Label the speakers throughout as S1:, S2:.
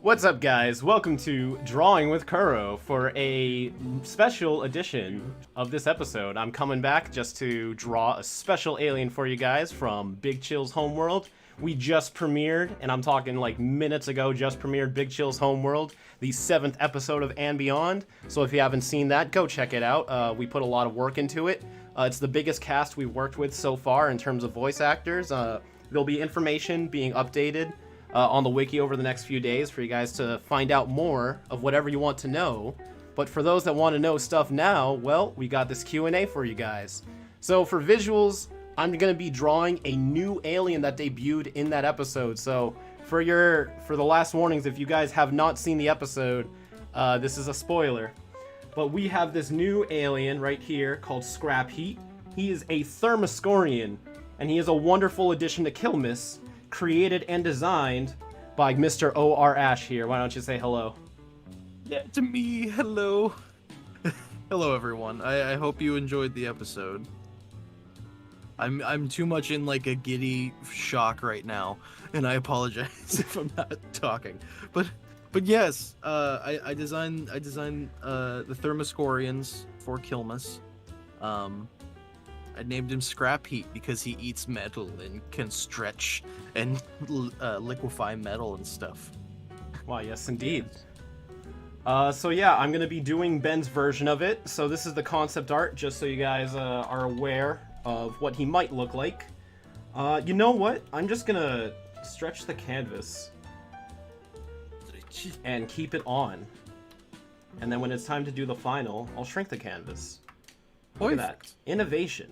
S1: What's up, guys? Welcome to Drawing with Kuro for a special edition of this episode. I'm coming back just to draw a special alien for you guys from Big Chill's Homeworld. We just premiered, and I'm talking like minutes ago, just premiered Big Chill's Homeworld, the 7th episode of And Beyond. So if you haven't seen that, go check it out. We put a lot of work into it. It's the biggest cast we've worked with so far in terms of voice actors. There'll be information being updated on the wiki over the next few days for you guys to find out more of whatever you want to know. But for those that want to know stuff now, well, we got this Q&A for you guys. So for visuals, I'm going to be drawing a new alien that debuted in that episode. So for the last warnings, if you guys have not seen the episode, this is a spoiler. But we have this new alien right here called Scrap Heat. He is a Thermoscorian, and he is a wonderful addition to Killmiss, created and designed by Mr. O.R. Ash here. Why don't you say hello?
S2: Yeah, to me, hello. Hello, everyone. I hope you enjoyed the episode. I'm too much in like a giddy shock right now, and I apologize if I'm not talking. But yes, I designed the Thermoscorians for Killmiss. I named him Scrap Heat because he eats metal and can stretch and liquefy metal and stuff.
S1: Why, yes, indeed. So yeah, I'm going to be doing Ben's version of it. So this is the concept art, just so you guys are aware of what he might look like. You know what? I'm just going to stretch the canvas and keep it on. And then when it's time to do the final, I'll shrink the canvas. Look at that. Innovation.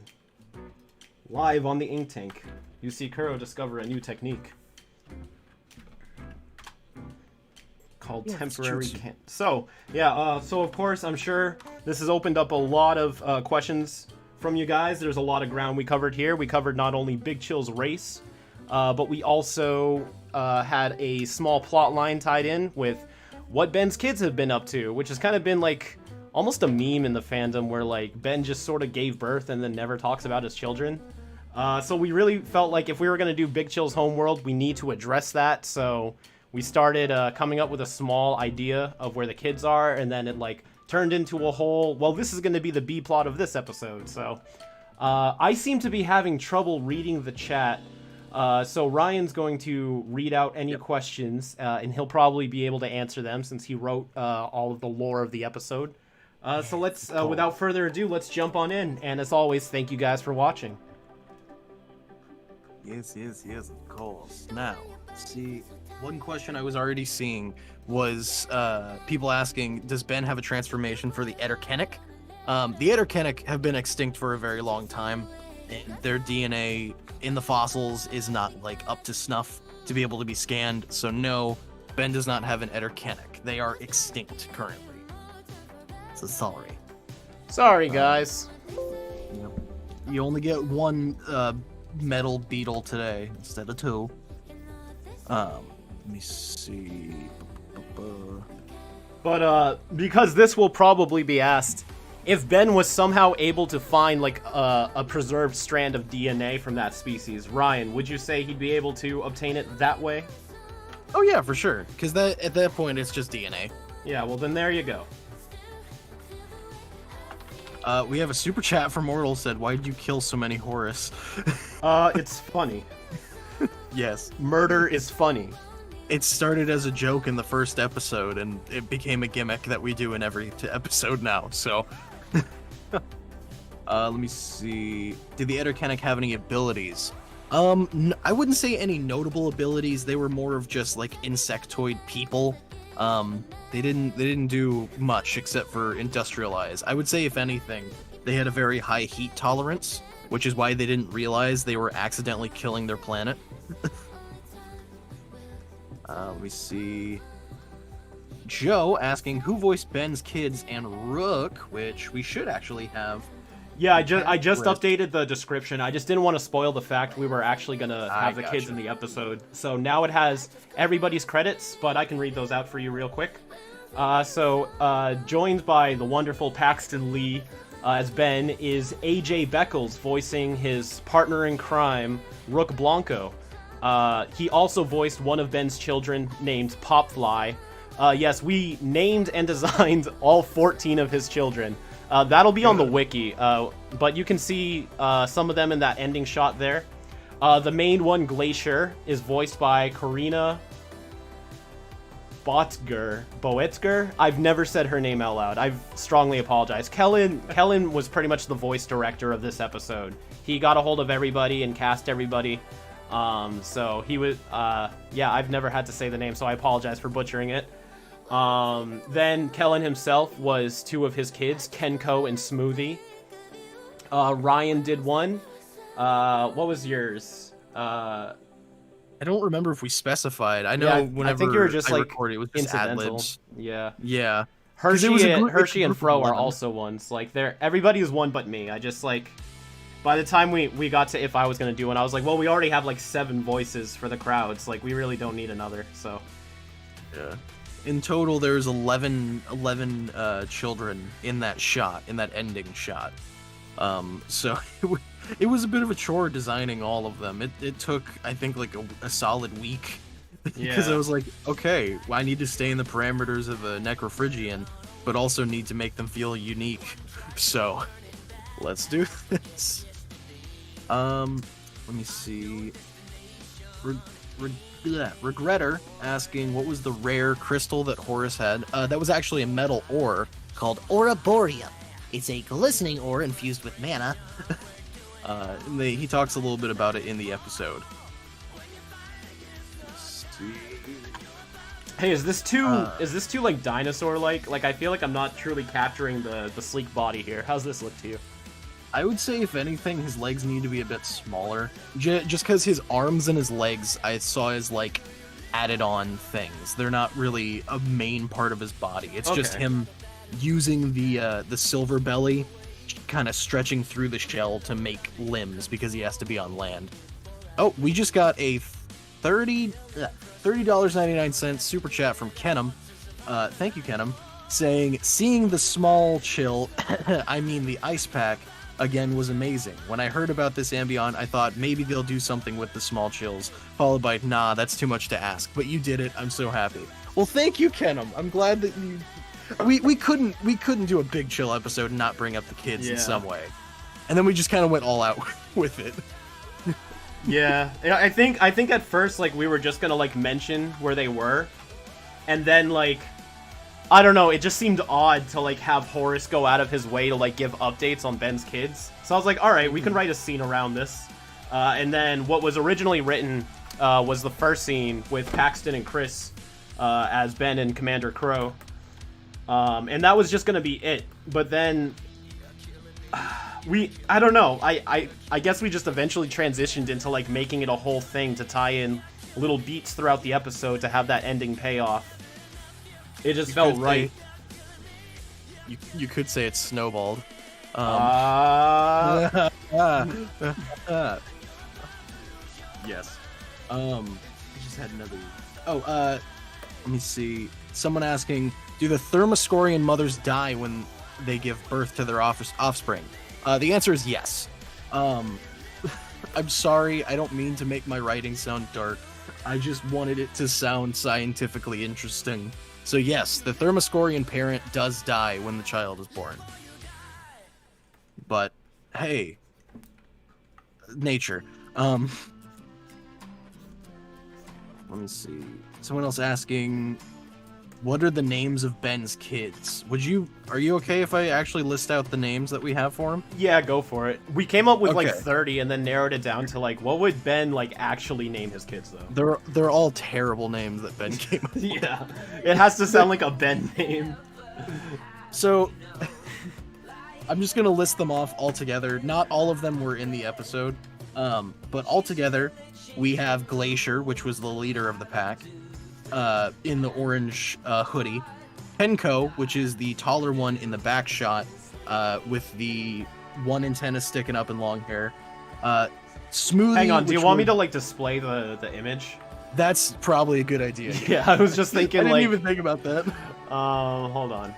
S1: Live on the ink tank. You see Kuro discover a new technique called temporary can. So of course, I'm sure this has opened up a lot of questions from you guys. There's a lot of ground we covered here. We covered not only Big Chill's race, but we also had a small plot line tied in with what Ben's kids have been up to, which has kind of been like almost a meme in the fandom where like Ben just sort of gave birth and then never talks about his children. So we really felt like if we were going to do Big Chill's Homeworld, we need to address that. So we started coming up with a small idea of where the kids are, and then it like turned into a whole, well, this is going to be the B plot of this episode. So I seem to be having trouble reading the chat. So Ryan's going to read out any questions, and he'll probably be able to answer them since he wrote all of the lore of the episode. So let's, without further ado, let's jump on in. And as always, thank you guys for watching.
S2: Yes, of course. Now, see, one question I was already seeing was people asking, does Ben have a transformation for the Etterkennick? The Etterkennick have been extinct for a very long time, and their DNA in the fossils is not like up to snuff to be able to be scanned, so no, Ben does not have an Etterkennick. They are extinct currently. So sorry.
S1: Sorry, guys.
S2: Yep. You only get one metal beetle today instead of two. Let me see.
S1: But because this will probably be asked, if Ben was somehow able to find like a preserved strand of DNA from that species, Ryan, would you say he'd be able to obtain it that way?
S2: Oh yeah, for sure. Because at that point, it's just DNA.
S1: Yeah, well then there you go.
S2: We have a super chat from Mortal said, why did you kill so many Horace?
S1: It's funny.
S2: Yes.
S1: Murder is funny.
S2: It started as a joke in the first episode, and it became a gimmick that we do in every episode now, so... let me see... Did the Etterkennick have any abilities? I wouldn't say any notable abilities. They were more of just, like, insectoid people. They didn't do much except for industrialize. I would say, if anything, they had a very high heat tolerance, which is why they didn't realize they were accidentally killing their planet. Let me see. Joe asking who voiced Ben's kids and Rook, which we should actually have.
S1: Yeah, I just updated the description. I just didn't want to spoil the fact we were actually gonna have the kids in the episode. So now it has everybody's credits, but I can read those out for you real quick. Joined by the wonderful Paxton Lee as Ben is AJ Beckles voicing his partner in crime, Rook Blanco. He also voiced one of Ben's children named Popfly. Yes, we named and designed all 14 of his children. That'll be on the wiki, but you can see some of them in that ending shot there. The main one, Glacier, is voiced by Karina Boetzger. I've never said her name out loud. I've strongly apologized. Kellen was pretty much the voice director of this episode. He got a hold of everybody and cast everybody. So he was, yeah, I've never had to say the name, so I apologize for butchering it. Then Kellen himself was two of his kids, Kenko and Smoothie. Ryan did one. What was yours?
S2: I don't remember if we specified. I know whenever
S1: I think you were just like
S2: recorded, it was just
S1: incidental.
S2: ad-libs.
S1: Yeah.
S2: Yeah.
S1: Hershey and Fro are also ones. Like everybody is one but me. I just like by the time we got to if I was gonna do one, I was like, well, we already have like 7 voices for the crowds. Like we really don't need another. So
S2: yeah. In total, there's 11 children in that shot, in that ending shot. So it was a bit of a chore designing all of them. It took, I think, like a solid week. Because I was like, okay, well, I need to stay in the parameters of a Necrophobian, but also need to make them feel unique. So, let's do this. Let me see. Regretter asking, what was the rare crystal that Horace had? That was actually a metal ore called
S3: Ouroboreum. It's a glistening ore infused with mana.
S2: He talks a little bit about it in the episode.
S1: hey, is this too like dinosaur-like? Like I feel like I'm not truly capturing the sleek body here. How's this look to you?
S2: I would say, if anything, his legs need to be a bit smaller. Just because his arms and his legs, I saw as, like, added-on things. They're not really a main part of his body. It's just him using the silver belly, kind of stretching through the shell to make limbs, because he has to be on land. Oh, we just got a $30.99 super chat from Kenham. Thank you, Kenham. Saying, seeing the small chill, I mean the ice pack, again was amazing. When I heard about this ambient, I thought maybe they'll do something with the small chills, followed by, nah, that's too much to ask. But you did it. I'm so happy. Well, thank you, Kenham. I'm glad that you... We couldn't do a big chill episode and not bring up the kids in some way. And then we just kind of went all out with it.
S1: Yeah. I think at first, like, we were just gonna, like, mention where they were. And then, like... I don't know, it just seemed odd to, like, have Horace go out of his way to, like, give updates on Ben's kids. So I was like, alright, we can write a scene around this. And then what was originally written was the first scene with Paxton and Chris as Ben and Commander Kuro. And that was just gonna be it. But then... I don't know, I guess we just eventually transitioned into, like, making it a whole thing to tie in little beats throughout the episode to have that ending payoff. It just felt right.
S2: You could say it's snowballed.
S1: Yes.
S2: I just had another... Oh, let me see. Someone asking, do the Thermoscorian mothers die when they give birth to their offspring? The answer is yes. I'm sorry, I don't mean to make my writing sound dark. I just wanted it to sound scientifically interesting. So yes, the Thermoscorian parent does die when the child is born. But, hey, nature. Let me see. Someone else asking, what are the names of Ben's kids? Are you okay if I actually list out the names that we have for him?
S1: Yeah, go for it. We came up with like 30 and then narrowed it down to like, what would Ben like actually name his kids though?
S2: They're all terrible names that Ben came up with.
S1: Yeah, it has to sound like a Ben name.
S2: So, I'm just gonna list them off all together. Not all of them were in the episode, but all together, we have Glacier, which was the leader of the pack, in the orange hoodie. Kenko, which is the taller one in the back shot, with the one antenna sticking up and long hair. Smoothie.
S1: Hang on, do you want me to like display the image?
S2: That's probably a good idea.
S1: Yeah, I was just thinking.
S2: I didn't
S1: like,
S2: even think about that.
S1: Hold on.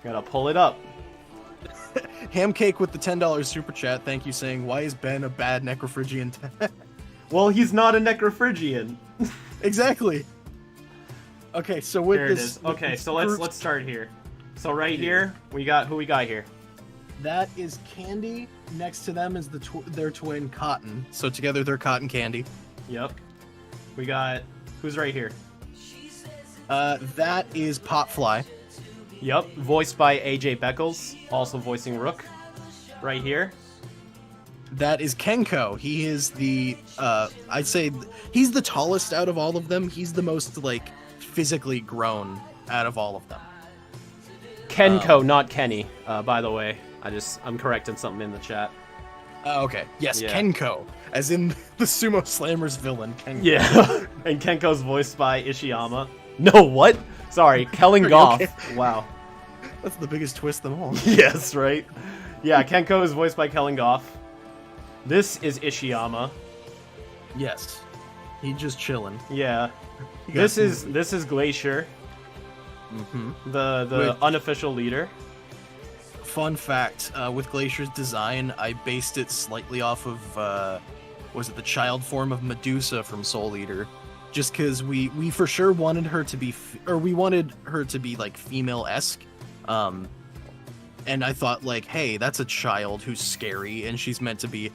S1: Gotta pull it up.
S2: Hamcake with the $10 super chat. Thank you, saying, why is Ben a bad Necrophobian?
S1: Well, he's not a Necrophobian.
S2: Exactly. Okay, so with
S1: There it
S2: this,
S1: is. Okay, so let's start here. So right here, we got who we got here.
S2: that is Candy. Next to them is their twin Cotton. So together they're Cotton Candy.
S1: Yep. We got who's right here.
S2: That is Popfly.
S1: Yep, voiced by AJ Beckles, also voicing Rook. Right here.
S2: That is Kenko. He is the I'd say he's the tallest out of all of them. He's the most like physically grown out of all of them.
S1: Kenko, not Kenny, by the way. I'm correcting something in the chat.
S2: Okay. Yes,
S1: Yeah.
S2: Kenko, as in the Sumo Slammers villain. Kenko.
S1: Yeah, and Kenko's voiced by Ishiyama. No, what? Sorry, Kellen Goff.
S2: okay?
S1: Wow.
S2: That's the biggest twist of them all.
S1: Yes, right? Yeah, Kenko is voiced by Kellen Goff. This is Ishiyama.
S2: Yes. He's just chilling.
S1: Yeah.
S2: He got
S1: This
S2: some-
S1: is Glacier,
S2: Mhm.
S1: the unofficial leader.
S2: Fun fact, with Glacier's design, I based it slightly off of, was it the child form of Medusa from Soul Eater? Just because we for sure wanted her to be, we wanted her to be, like, female-esque. And I thought, like, hey, that's a child who's scary, and she's meant to be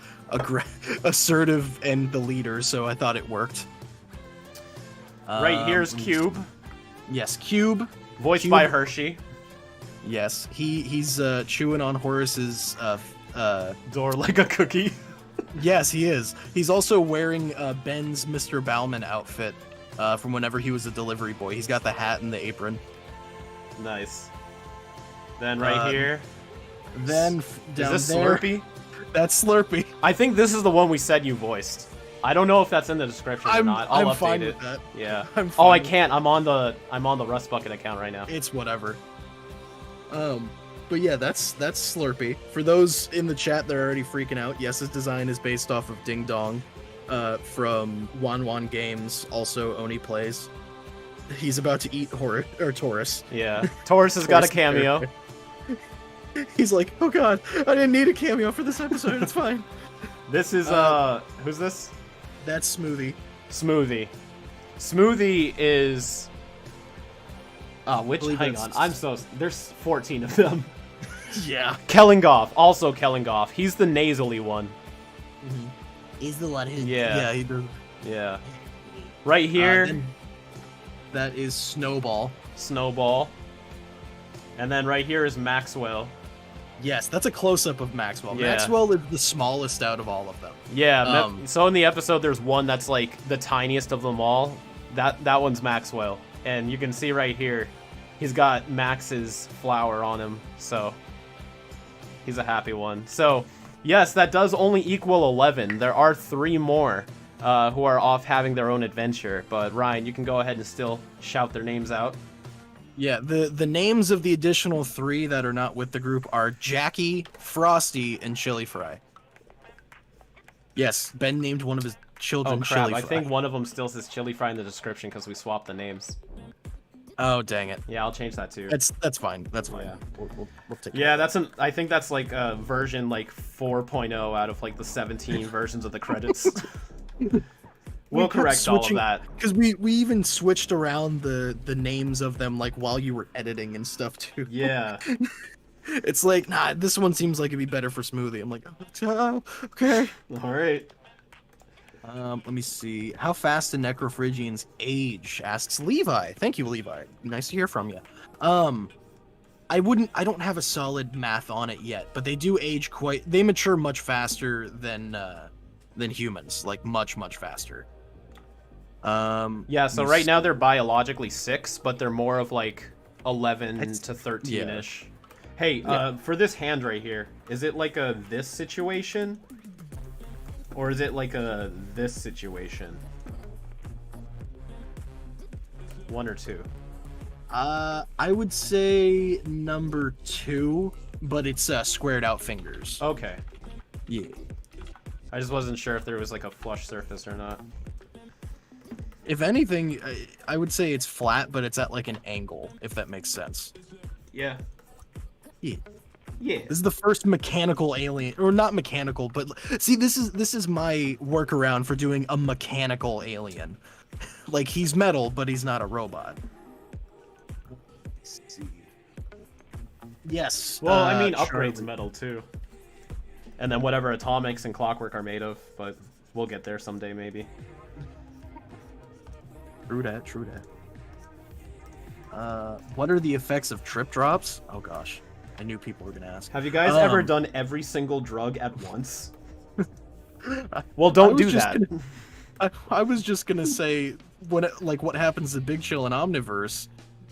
S2: assertive and the leader, so I thought it worked.
S1: Right here's
S2: let me
S1: Cube,
S2: see. Yes, Cube.
S1: voiced
S2: Cube.
S1: by Hershey.
S2: Yes, he's chewing on Horace's
S1: Door like a cookie.
S2: Yes, he is. He's also wearing Ben's Mr. Bauman outfit from whenever he was a delivery boy. He's got the hat and the apron.
S1: Nice. Then right here,
S2: Then down
S1: is this
S2: there,
S1: Slurpee?
S2: that's Slurpee.
S1: I think this is the one we said you voiced. I don't know if that's in the description or not. I'll
S2: I'm
S1: update
S2: fine
S1: it.
S2: with that.
S1: Yeah.
S2: I'm
S1: Oh, I
S2: fine with
S1: can't. I'm on the Rust Bucket account right now.
S2: It's whatever. But yeah, that's Slurpee. For those in the chat that are already freaking out, yes, his design is based off of Ding Dong, from Wan Wan Games. Also, Oni plays. He's about to eat Taurus.
S1: Yeah. Taurus has got a
S2: Taurus
S1: cameo.
S2: character. He's like, oh god, I didn't need a cameo for this episode. It's fine.
S1: This is who's this?
S2: That's Smoothie.
S1: Smoothie. Smoothie is which
S2: believe
S1: hang
S2: it's-
S1: on. There's 14 of them.
S2: Yeah.
S1: Kellingoff, also Kellingoff. He's the nasally one.
S3: He's the one who.
S1: Yeah.
S2: Yeah, he does.
S1: Yeah. Right here,
S2: Then that is Snowball.
S1: Snowball. And then right here is Maxwell.
S2: Yes, that's a close-up of Maxwell.
S1: Yeah.
S2: Maxwell is the smallest out of all of them.
S1: Yeah, so in the episode there's one that's like the tiniest of them all. That one's Maxwell. And you can see right here, he's got Max's flower on him, so he's a happy one. So, yes, that does only equal 11. There are 3 more who are off having their own adventure, but Ryan, you can go ahead and still shout their names out.
S2: Yeah, the names of the additional 3 that are not with the group are Jackie, Frosty, and Chili Fry. Yes, Ben named one of his children
S1: Oh crap,
S2: Chili
S1: I
S2: Fry.
S1: think one of them still says Chili Fry in the description because we swapped the names.
S2: Oh, dang it.
S1: Yeah, I'll change that too.
S2: That's fine. That's fine.
S1: Yeah.
S2: We'll take
S1: Yeah, I think that's like a version like 4.0 out of like the 17 versions of the credits. We'll correct all of that.
S2: Because we even switched around the names of them like while you were editing and stuff too.
S1: Yeah.
S2: It's like, nah, this one seems like it'd be better for Smoothie. I'm like, oh, okay.
S1: All right.
S2: Let me see. How fast do Necrophrygians age? Asks Levi. Thank you, Levi. Nice to hear from you. I don't have a solid math on it yet, but they do age they mature much faster than humans, like much faster.
S1: Yeah, so right now they're biologically 6, but they're more of like 11 to 13-ish. Hey, for this hand right here, is it like a this situation? Or is it like a this situation? 1 or 2?
S2: I would say number 2, but it's squared out fingers.
S1: Okay.
S2: Yeah.
S1: I just wasn't sure if there was like a flush surface or not.
S2: If anything, I would say it's flat, but it's at like an angle, if that makes sense.
S1: Yeah.
S2: Yeah.
S1: Yeah.
S2: This is the first mechanical alien, or not mechanical, but see, this is my workaround for doing a mechanical alien. Like, he's metal, but he's not a robot. Let's see. Yes.
S1: Well, I mean,
S2: Charlie.
S1: upgrades metal too. And then whatever atomics and clockwork are made of, but we'll get there someday maybe.
S2: True that, true that. What are the effects of trip drops? Oh gosh, I knew people were gonna ask.
S1: Have you guys ever done every single drug at once? Well, don't do that.
S2: I was just gonna say what happens to Big Chill in Omniverse,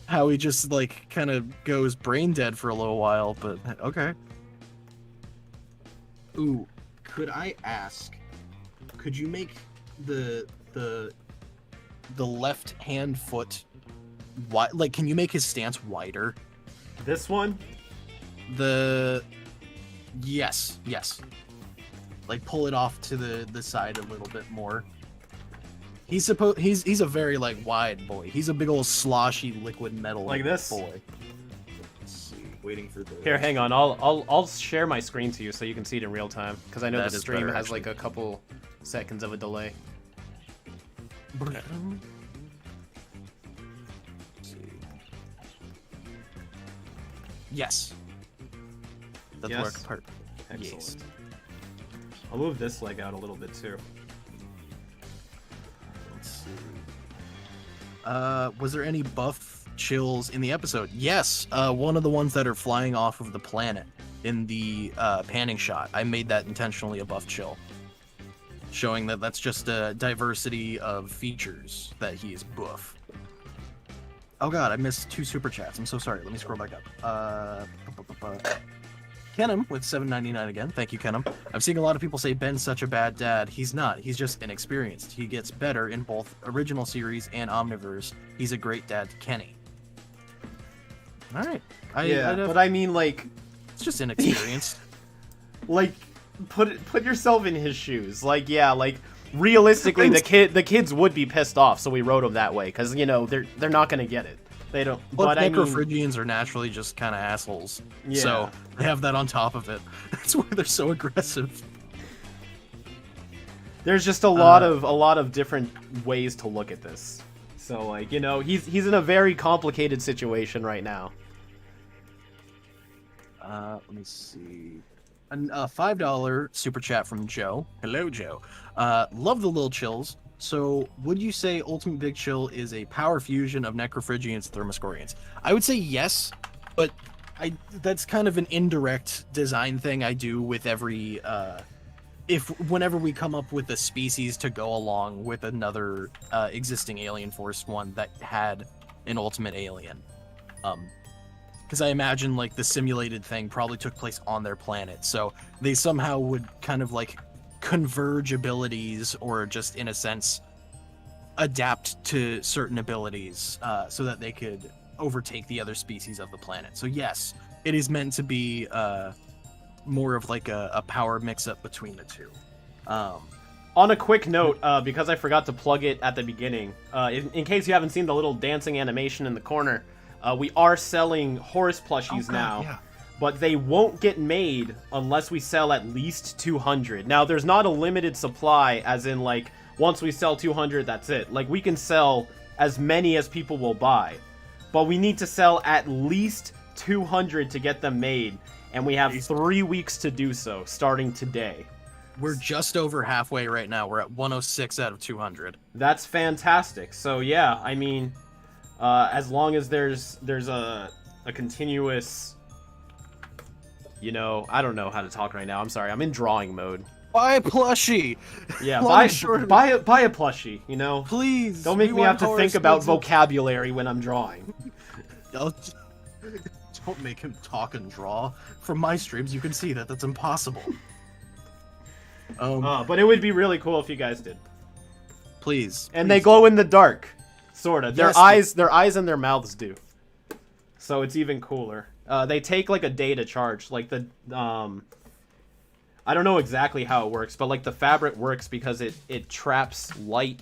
S2: how he just like kind of goes brain dead for a little while, but okay. Ooh, could I ask? Could you make the left hand foot wide? Like, can you make his stance wider?
S1: This one?
S2: Yes. Like, pull it off to the side a little bit more. He's a very like wide boy. He's a big old sloshy liquid metal
S1: like this
S2: boy. Let's see, waiting for the.
S1: Here, hang on. I'll share my screen to you so you can see it in real time because I know
S2: That
S1: the
S2: is
S1: stream
S2: better,
S1: has
S2: actually.
S1: like a couple seconds of a delay.
S2: Yes. That's
S1: Yes?
S2: work part.
S1: Excellent.
S2: Yes.
S1: I'll move this leg out a little bit too.
S2: Let's see. Was there any buff chills in the episode? Yes. One of the ones that are flying off of the planet in the panning shot. I made that intentionally a buff chill, showing that that's just a diversity of features that he is buff. Oh god, I missed 2 super chats. I'm so sorry. Let me scroll back up. Kenham with $7.99 again. Thank you, Kenham. I'm seeing a lot of people say Ben's such a bad dad. He's not. He's just inexperienced. He gets better in both original series and Omniverse. He's a great dad to Kenny. All right.
S1: But I mean, like,
S2: it's just inexperienced.
S1: like, put yourself in his shoes. Like, yeah, like, realistically, the kids would be pissed off, so we wrote them that way because they're not gonna get it. They don't. But I mean,
S2: Necrophobians are naturally just kind of assholes.
S1: Yeah.
S2: So they have that on top of it. That's why they're so aggressive.
S1: there's just a lot of different ways to look at this. So like, he's in a very complicated situation right now.
S2: Let me see. A $5 super chat from Joe. Hello, Joe. Love the little chills. So, would you say Ultimate Big Chill is a power fusion of Necrophobians and Thermoscorians? I would say yes, but that's kind of an indirect design thing I do with every whenever we come up with a species to go along with another existing Alien Force one that had an ultimate alien. Because I imagine like the simulated thing probably took place on their planet, so they somehow would kind of like converge abilities, or just in a sense adapt to certain abilities so that they could overtake the other species of the planet. So yes, it is meant to be more of like a power mix-up between the two.
S1: On a quick note, because I forgot to plug it at the beginning, in case you haven't seen the little dancing animation in the corner, we are selling Horace plushies now.
S2: Yeah.
S1: But they won't get made unless we sell at least 200. Now, there's not a limited supply, as in, like, once we sell 200, that's it. Like, we can sell as many as people will buy. But we need to sell at least 200 to get them made. And we have 3 weeks to do so, starting today.
S2: We're just over halfway right now. We're at 106 out of 200.
S1: That's fantastic. So, yeah, I mean, as long as there's a continuous... I don't know how to talk right now. I'm sorry. I'm in drawing mode.
S2: Buy a plushie.
S1: Yeah,
S2: Buy
S1: buy a plushie.
S2: Please.
S1: Don't make me have to think about vocabulary when I'm drawing.
S2: Don't make him talk and draw. From my streams, you can see that that's impossible.
S1: But it would be really cool if you guys did.
S2: Please.
S1: And they glow in the dark, sorta. Their
S2: Yes.
S1: eyes and their mouths do. So it's even cooler. They take like a day to charge. Like I don't know exactly how it works, but like the fabric works because it traps light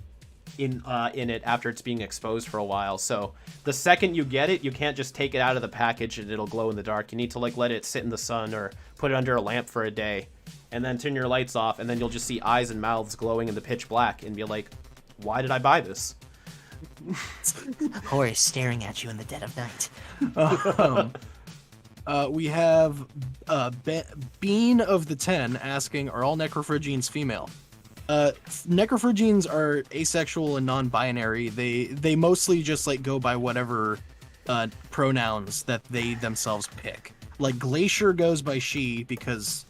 S1: in it after it's being exposed for a while. So the second you get it, you can't just take it out of the package and it'll glow in the dark. You need to like let it sit in the sun or put it under a lamp for a day, and then turn your lights off, and then you'll just see eyes and mouths glowing in the pitch black and be like, why did I buy this?
S3: Horace staring at you in the dead of night.
S2: We have Bean of the 10 asking, are all Necrophobians female? Necrophobians are asexual and non-binary. They mostly just like go by whatever pronouns that they themselves pick. Like Glacier goes by she because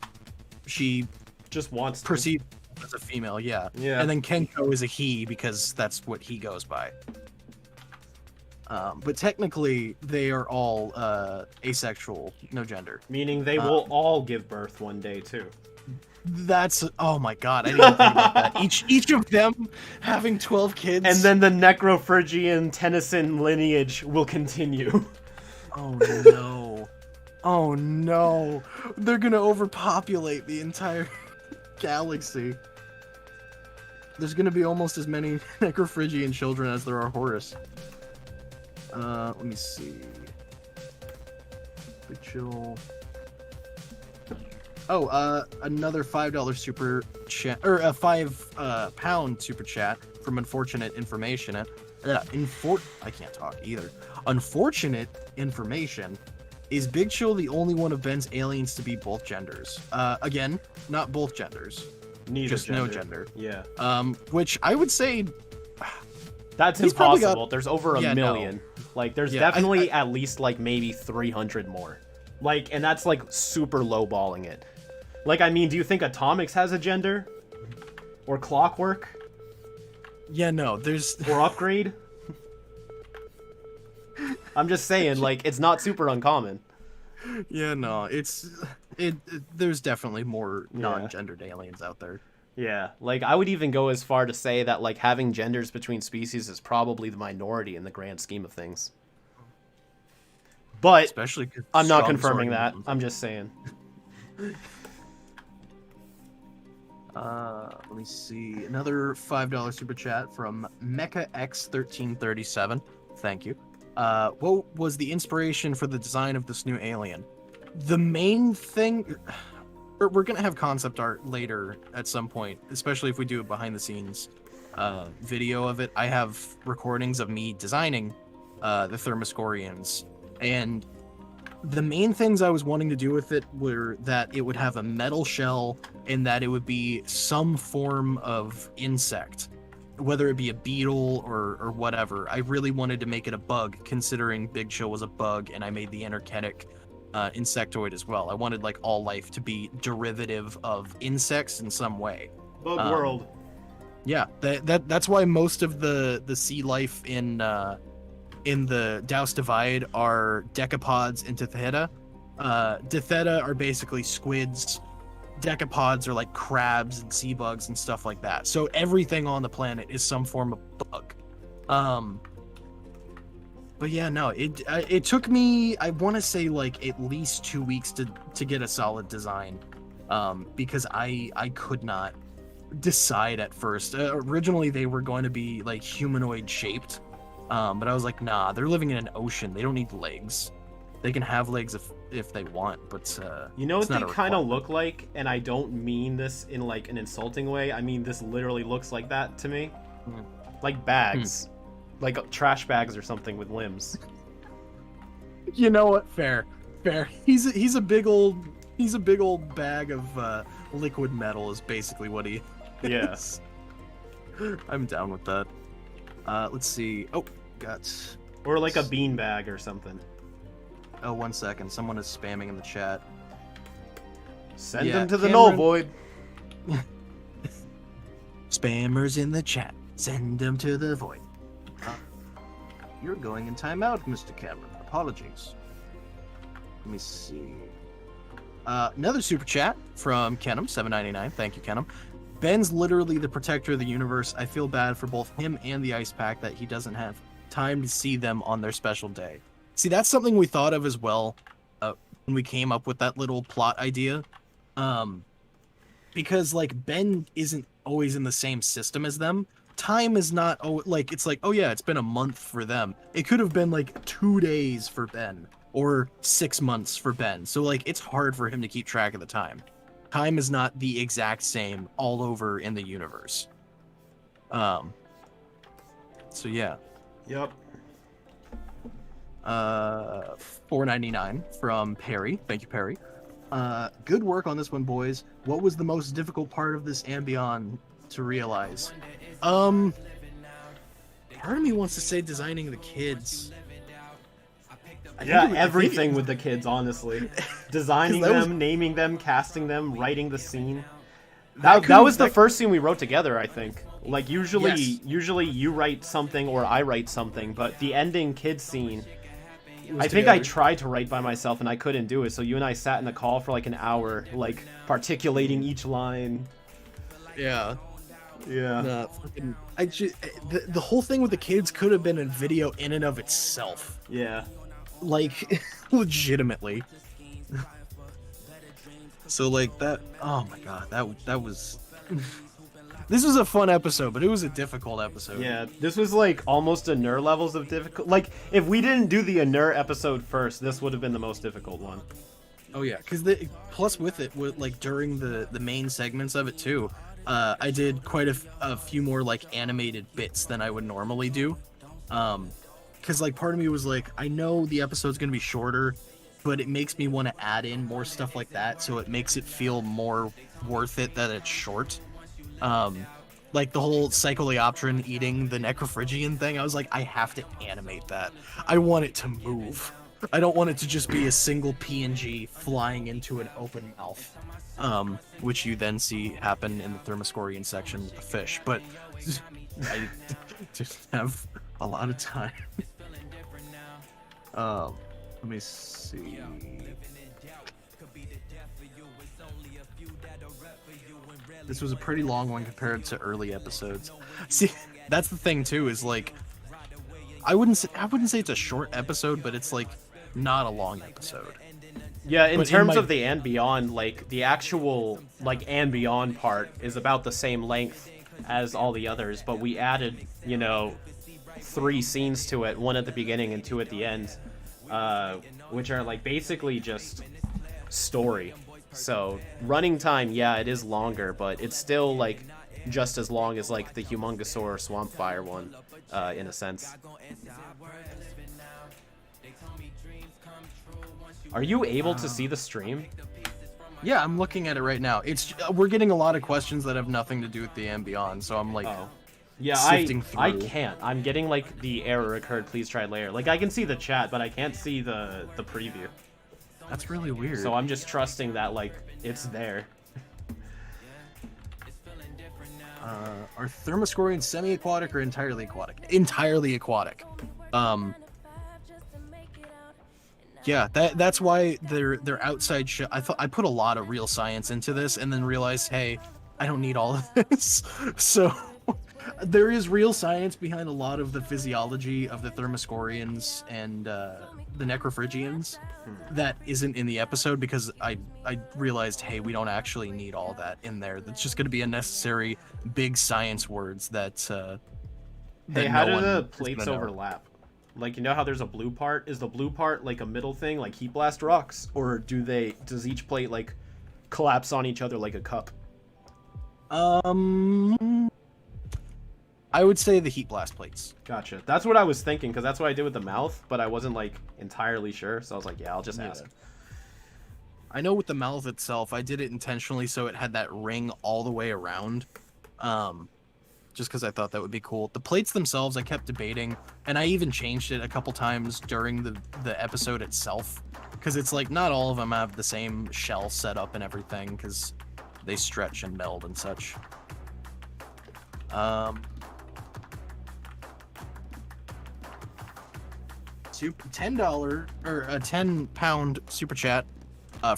S2: she
S1: Just wants to.
S2: perceived as a female, yeah. And then Kenko is a he because that's what he goes by. But technically, they are all asexual, no gender.
S1: Meaning they will all give birth one day too.
S2: That's oh my god! I didn't even think about that. Each of them having 12 kids,
S1: And then the Necrophrygian Tennyson lineage will continue.
S2: oh no, oh no, they're gonna overpopulate the entire galaxy. There's gonna be almost as many Necrophrygian children as there are Horace. Let me see. Big chill. Oh, another $5 super chat, or a £5 super chat from Unfortunate Information. I can't talk either. Unfortunate Information. Is Big Chill the only one of Ben's aliens to be both genders? Again, not both genders.
S1: Neither
S2: Just
S1: gender.
S2: no gender.
S1: Yeah.
S2: Which I would say
S1: That's
S2: He's probably got-
S1: impossible. There's over a
S2: Yeah, no.
S1: million. Like, there's
S2: Yeah,
S1: definitely at least, like, maybe 300 more. Like, and that's, like, super lowballing it. Like, I mean, do you think Atomics has a gender? Or Clockwork?
S2: yeah, no, there's
S1: Or Upgrade? I'm just saying, like, it's not super uncommon.
S2: yeah, no, there's definitely more
S1: Yeah.
S2: non-gendered aliens out there.
S1: Yeah, like, I would even go as far to say that, like, having genders between species is probably the minority in the grand scheme of things. But
S2: Especially 'cause
S1: I'm not
S2: strong
S1: confirming
S2: sword
S1: that.
S2: animals.
S1: I'm just saying.
S2: Let me see. Another $5 super chat from Mecha X1337. Thank you. What was the inspiration for the design of this new alien? The main thing, we're gonna have concept art later at some point, especially if we do a behind the scenes video of it. I have recordings of me designing the Thermoscorians, and the main things I was wanting to do with it were that it would have a metal shell and that it would be some form of insect, whether it be a beetle or whatever. I really wanted to make it a bug, considering Big Chill was a bug, and I made the energetic insectoid as well. I wanted like all life to be derivative of insects in some way.
S1: Bug World.
S2: Yeah, that's why most of the sea life in the Douse Divide are decapods and Ditheta. Ditheta are basically squids. Decapods are like crabs and sea bugs and stuff like that. So everything on the planet is some form of bug. But yeah, no, it took me, I want to say, like at least 2 weeks to get a solid design, because I could not decide at first. Originally they were going to be like humanoid shaped. But I was like, nah, they're living in an ocean. They don't need legs. They can have legs if they want, but
S1: You know what
S2: it's not
S1: they
S2: a
S1: kind of
S2: requirement.
S1: look like? And I don't mean this in like an insulting way. I mean, this literally looks like that to me. Like bags. Like trash bags or something with limbs.
S2: You know what? Fair. He's a big old bag of liquid metal is basically what he
S1: Yes.
S2: I'm down with that. Let's see. Oh, got.
S1: Or like a bean bag or something.
S2: Oh, 1 second. Someone is spamming in the chat.
S1: Send
S2: Yeah,
S1: them to the
S2: Cameron-
S1: null void.
S2: Spammers in the chat. Send them to the void. You're going in timeout, Mr. Cameron. Apologies. Let me see. Another super chat from Kenum, $7.99. Thank you, Kenum. Ben's literally the protector of the universe. I feel bad for both him and the Ice Pack that he doesn't have time to see them on their special day. See, that's something we thought of as well when we came up with that little plot idea. Because, like, Ben isn't always in the same system as them, time is not like it's like, oh yeah, it's been a month for them. It could have been like 2 days for Ben or 6 months for Ben. So like it's hard for him to keep track of the time. Time is not the exact same all over in the universe. So yeah.
S1: Yep.
S2: $4.99 from Perry. Thank you, Perry. Good work on this one, boys. What was the most difficult part of this and beyond to realize? Part of me wants to say designing the kids.
S1: Yeah, everything with the kids, honestly. Designing them, naming them, casting them, writing the scene. That was the first scene we wrote together, I think. Like, usually you write something or I write something, but the ending kid scene, I think I tried to write by myself and I couldn't do it, so you and I sat in a call for like an hour, like, particulating each line.
S2: Yeah.
S1: Yeah.
S2: The whole thing with the kids could have been a video in and of itself.
S1: Yeah.
S2: Like, legitimately. So, like, that... Oh, my God. That was... This was a fun episode, but it was a difficult episode.
S1: Yeah, this was, like, almost Anur levels of difficult... Like, if we didn't do the Anur episode first, this would have been the most difficult one.
S2: Oh, yeah. Because, plus with it, like, during the main segments of it, too, I did quite a few more, like, animated bits than I would normally do. Because, like, part of me was like, I know the episode's going to be shorter, but it makes me want to add in more stuff like that, so it makes it feel more worth it that it's short. Like the whole Psycholeopteran eating the Necrophobian thing, I was like, I have to animate that. I want it to move. I don't want it to just be a single PNG flying into an open mouth, which you then see happen in the Thermoscorian section with the fish. But I just have a lot of time. Let me see. This was a pretty long one compared to early episodes. See, that's the thing too, is like, I wouldn't say it's a short episode, but it's like not a long episode.
S1: Yeah, in terms of the and beyond, like the actual like and beyond part is about the same length as all the others, but we added, 3 scenes to it, 1 at the beginning and 2 at the end, which are like basically just story. So running time, yeah, it is longer, but it's still like just as long as like the Humongosaur Swamp Fire one, in a sense. Are you able to see the stream?
S2: Yeah, I'm looking at it right now. We're getting a lot of questions that have nothing to do with the and beyond, so I'm like,
S1: yeah,
S2: sifting through.
S1: I can't. I'm getting like the error occurred. Please try later. Like I can see the chat, but I can't see the preview.
S2: That's really weird.
S1: So I'm just trusting that like it's there.
S3: Are Thermoscorians semi-aquatic or entirely aquatic?
S2: Entirely aquatic. Yeah, that's why they're outside I put a lot of real science into this and then realized, hey, I don't need all of this. So there is real science behind a lot of the physiology of the Thermoscorians and the Necrophobians that isn't in the episode, because I realized, hey, we don't actually need all that in there. That's just going to be unnecessary big science words that
S1: Hey, how do the plates overlap? Like, you know how there's a blue part? Is the blue part like a middle thing, like heat blast rocks, or does each plate like collapse on each other like a cup?
S2: I would say the heat blast plates.
S1: Gotcha. That's what I was thinking, because that's what I did with the mouth, but I wasn't like entirely sure, so I was like, yeah, I'll just ask.
S2: I know with the mouth itself, I did it intentionally so it had that ring all the way around. Just because I thought that would be cool. The plates themselves, I kept debating, and I even changed it a couple times during the episode itself, because it's like not all of them have the same shell setup and everything, because they stretch and meld and such. $10 or a £10 super chat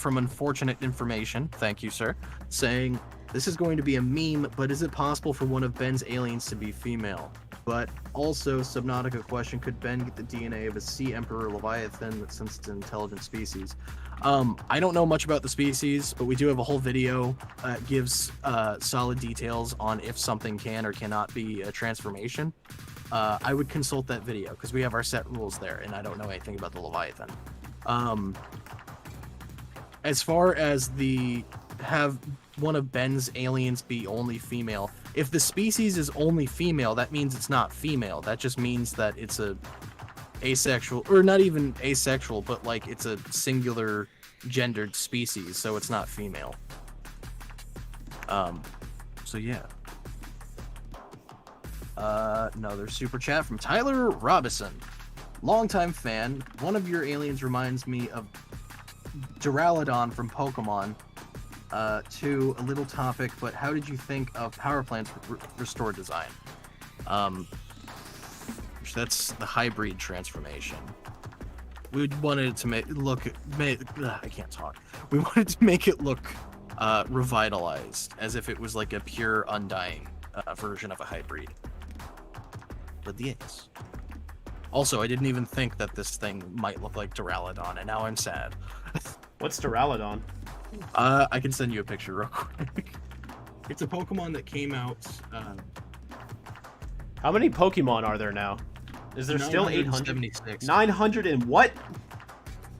S2: from Unfortunate Information. Thank you, sir. Saying, this is going to be a meme, but is it possible for one of Ben's aliens to be female? But also, Subnautica question, could Ben get the DNA of a sea emperor leviathan since it's an intelligent species? I don't know much about the species, but we do have a whole video that gives solid details on if something can or cannot be a transformation. I would consult that video because we have our set rules there, and I don't know anything about the leviathan. As far as have one of Ben's aliens be only female, if the species is only female, that means it's not female. That just means that it's a asexual, or not even asexual, but like it's a singular gendered species, so it's not female. So yeah. Another super chat from Tyler Robinson. Longtime fan. One of your aliens reminds me of Duraludon from Pokemon. To a little topic, but how did you think of power plant's restore design? That's the hybrid transformation. We wanted it to I can't talk. We wanted to make it look revitalized, as if it was like a pure undying version of a hybrid. But yes. Also, I didn't even think that this thing might look like Duraludon, and now I'm sad.
S1: What's Duraludon?
S2: I can send you a picture real quick. It's a Pokemon that came out.
S1: How many Pokemon are there now? Is there still 800? 900 and what?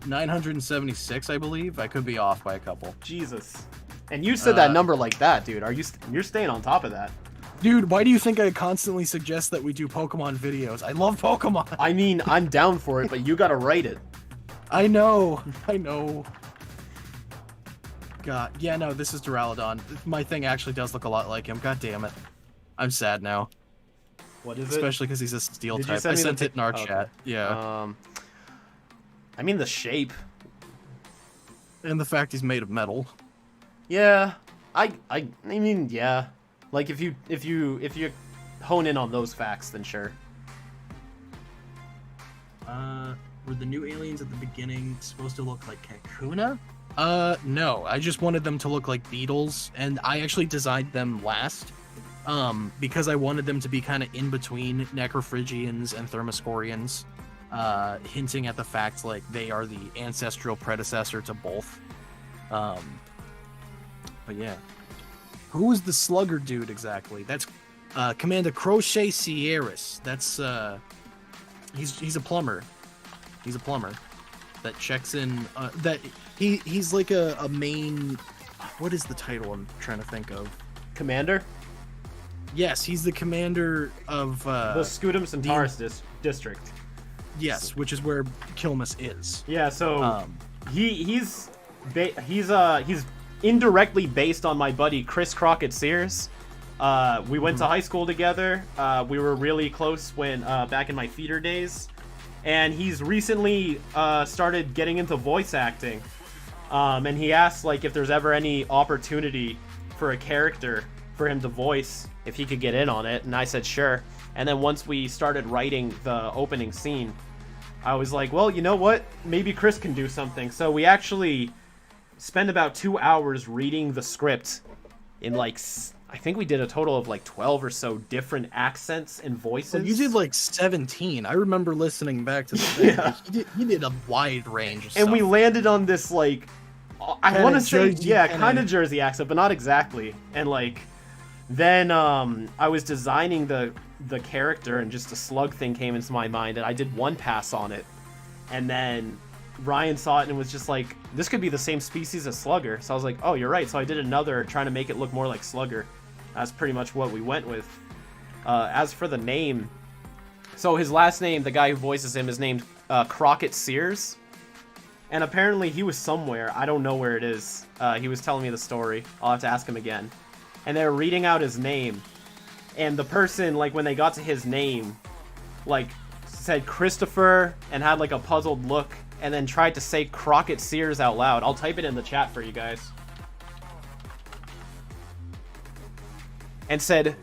S2: 976, I believe. I could be off by a couple.
S1: Jesus. And you said that number like that, dude. You're staying on top of that.
S2: Dude, why do you think I constantly suggest that we do Pokemon videos? I love Pokemon.
S1: I mean, I'm down for it, but you gotta write it.
S2: I know. God, yeah, no, this is Duraludon. My thing actually does look a lot like him. God damn it. I'm sad now.
S1: What is it?
S2: Especially because he's a steel type. I sent it in our chat. Yeah.
S1: I mean the shape.
S2: And the fact he's made of metal.
S1: Yeah. I mean, yeah. Like if you hone in on those facts, then sure.
S2: Were the new aliens at the beginning supposed to look like Kakuna? No. I just wanted them to look like beetles, and I actually designed them last. Because I wanted them to be kind of in between Necrophobians and Thermoscorians, hinting at the fact like they are the ancestral predecessor to both. But yeah. Who is the Slugger Dude exactly? That's Commander Crochet Sierras. That's he's a plumber. He's a plumber that checks in. That he's like a main. What is the title I'm trying to think of?
S1: Commander?
S2: Yes, he's the commander of
S1: the Scudum Centaurus district.
S2: Yes, which is where Kilmus is.
S1: Yeah, so he's indirectly based on my buddy Chris Crockett Sears. We went to high school together. We were really close when back in my feeder days, and he's recently started getting into voice acting. And he asked like if there's ever any opportunity for a character for him to voice, if he could get in on it, and I said sure. And then once we started writing the opening scene, I was like, well, you know what? Maybe Chris can do something. So we actually spent about 2 hours reading the script in like, I think we did a total of like 12 or so different accents and voices.
S2: Well, you did like 17. I remember listening back to the thing.
S1: Yeah.
S2: He did a wide range of
S1: and
S2: stuff.
S1: we landed on this like, I want to say, kind of
S2: Jersey
S1: Jersey accent, but not exactly. And like, then I was designing the character, and just a slug thing came into my mind, and I did one pass on it, and then Ryan saw it and was just like, this could be the same species as Slugger. So I was like, oh, you're right. So I did another, trying to make it look more like Slugger. That's pretty much what we went with. As for the name, so his last name, the guy who voices him, is named Crockett Sears, and apparently he was somewhere. I don't know where it is. He was telling me the story. I'll have to ask him again. And they were reading out his name, and the person, like, when they got to his name, like, said Christopher and had like a puzzled look, and then tried to say Crockett Sears out loud. I'll type it in the chat for you guys. And said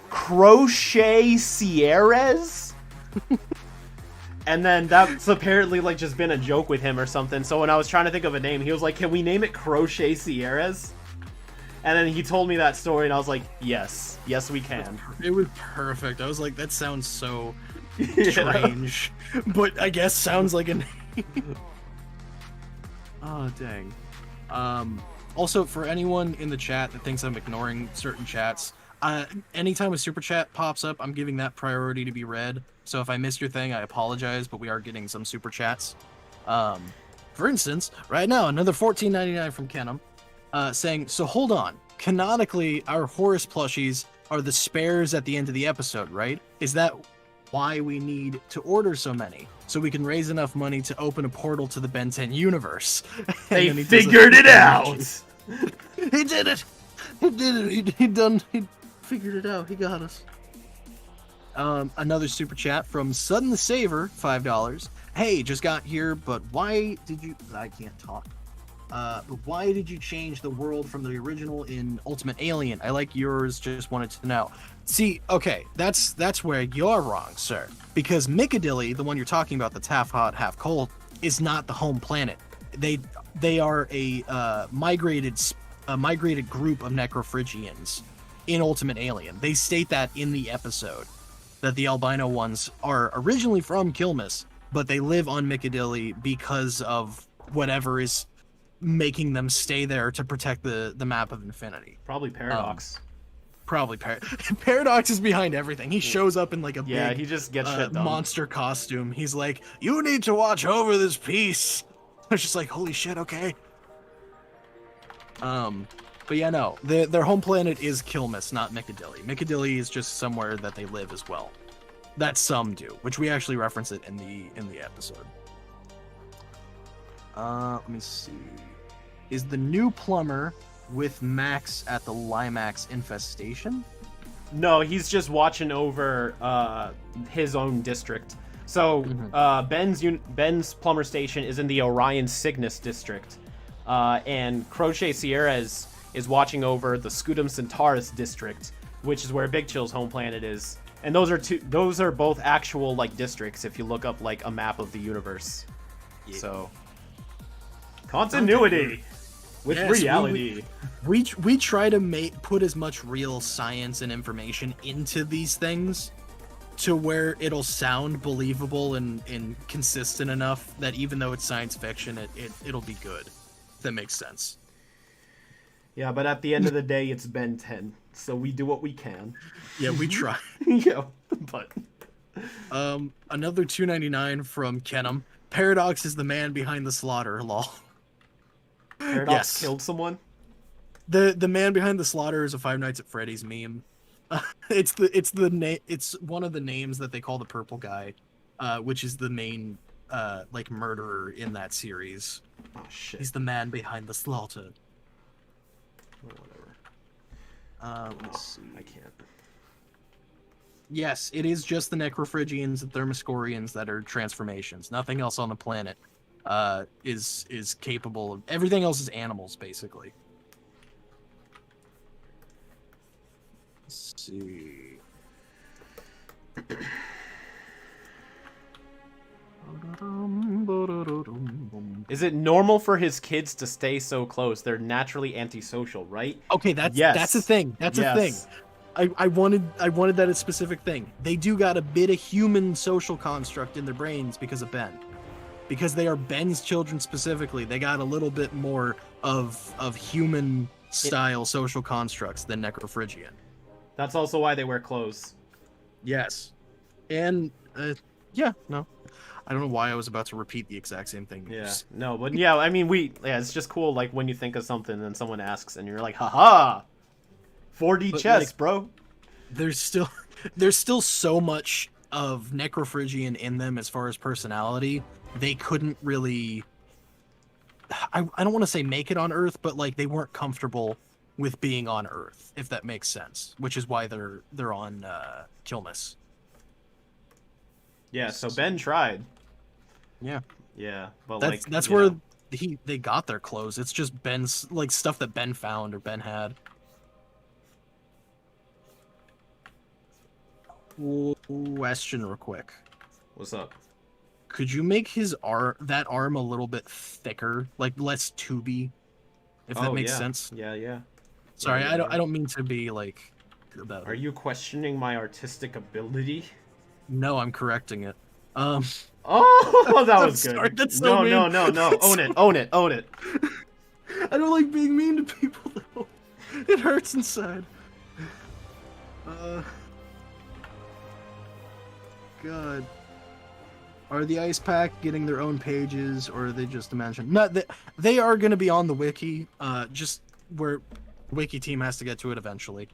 S1: Crochet Sierras? And then that's apparently like just been a joke with him or something. So when I was trying to think of a name, he was like, can we name it Crochet Sierras? And then he told me that story, and I was like, yes, we can.
S2: It was perfect. I was like, that sounds so
S1: Yeah.
S2: strange, but I guess sounds like a name. Oh, dang. Also, for anyone in the chat that thinks I'm ignoring certain chats, anytime a super chat pops up, I'm giving that priority to be read. So if I missed your thing, I apologize, but we are getting some super chats. For instance, right now, another $14.99 from Kenham, saying, so hold on. Canonically, our Horace plushies are the spares at the end of the episode, right? Is that why we need to order so many? So we can raise enough money to open a portal to the Ben 10 universe.
S1: They figured it out!
S2: He did it! He did it! He figured it out. He got us. Another super chat from Sudden the Saver, $5. Hey, just got here, but why did you... I can't talk. But why did you change the world from the original in Ultimate Alien? I like yours, just wanted to know. See, okay, that's where you're wrong, sir. Because Mickadilly, the one you're talking about that's half hot, half cold, is not the home planet. They are a migrated group of Necrophrygians in Ultimate Alien. They state that in the episode, that the albino ones are originally from Kilmus, but they live on Mickadilly because of whatever is making them stay there to protect the map of infinity.
S1: Probably Paradox.
S2: Paradox is behind everything. He shows up in like a big
S1: he just gets shit done.
S2: monster costume. He's like, you need to watch over this piece. I was just like, holy shit, okay. But yeah, no, their home planet is Kilmus, not Mickadilly. Mickadilly is just somewhere that they live as well. That some do, which we actually reference it in the episode. Let me see. Is the new plumber with Max at the Limax infestation?
S1: No, he's just watching over his own district. So Ben's plumber station is in the Orion Cygnus district, and Crochet Sierra is watching over the Scutum Centaurus district, which is where Big Chill's home planet is. And those are both actual like districts if you look up like a map of the universe. Yeah. So continuity with reality.
S2: We try to put as much real science and information into these things to where it'll sound believable and consistent enough that even though it's science fiction, it'll be good. If that makes sense.
S1: Yeah, but at the end of the day, it's Ben 10, so we do what we can.
S2: Yeah, we try.
S1: Yeah, but
S2: another $2.99 from Kenham. Paradox is the man behind the slaughter. Lol.
S1: Paradox killed someone.
S2: The man behind the slaughter is a Five Nights at Freddy's meme. It's one of the names that they call the purple guy, which is the main like murderer in that series.
S1: Oh shit.
S2: He's the man behind the slaughter.
S1: Oh, whatever.
S2: Let's see.
S1: I can't.
S2: Yes, it is just the Necrophrygians and Thermoscorians that are transformations. Nothing else on the planet is capable of... Everything else is animals, basically. Let's see.
S1: Is it normal for his kids to stay so close? They're naturally antisocial, right?
S2: Okay, that's a thing. That's a thing. I wanted that a specific thing. They do got a bit of human social construct in their brains because of Ben. Because they are Ben's children specifically, they got a little bit more of human style social constructs than Necrophrygian.
S1: That's also why they wear clothes.
S2: Yes. And yeah, no. I don't know why I was about to repeat the exact same thing.
S1: Yeah. No, but yeah, I mean it's just cool like when you think of something and someone asks and you're like, haha. 4D chess, like, bro.
S2: There's still so much of Necrophrygian in them as far as personality. They couldn't really I don't want to say make it on Earth, but like they weren't comfortable with being on Earth, if that makes sense. Which is why they're on Kilmus.
S1: Yeah, so Ben tried.
S2: Yeah.
S1: Yeah, but
S2: that's where they got their clothes. It's just Ben's like stuff that Ben found or Ben had. Question real quick.
S1: What's up?
S2: Could you make that arm a little bit thicker, like less tubey, if that makes sense?
S1: Yeah.
S2: Sorry,
S1: Yeah,
S2: I don't mean to be like about
S1: Are
S2: it.
S1: you questioning my artistic ability?
S2: No, I'm correcting it.
S1: Oh, that
S2: I'm
S1: was good.
S2: sorry, that's so
S1: No,
S2: mean.
S1: no, no, no. Own it, own it, own it.
S2: I don't like being mean to people though. It hurts inside. God. Are the Ice Pack getting their own pages, or are they just a mention? No, they are going to be on the wiki. Just where wiki team has to get to it eventually.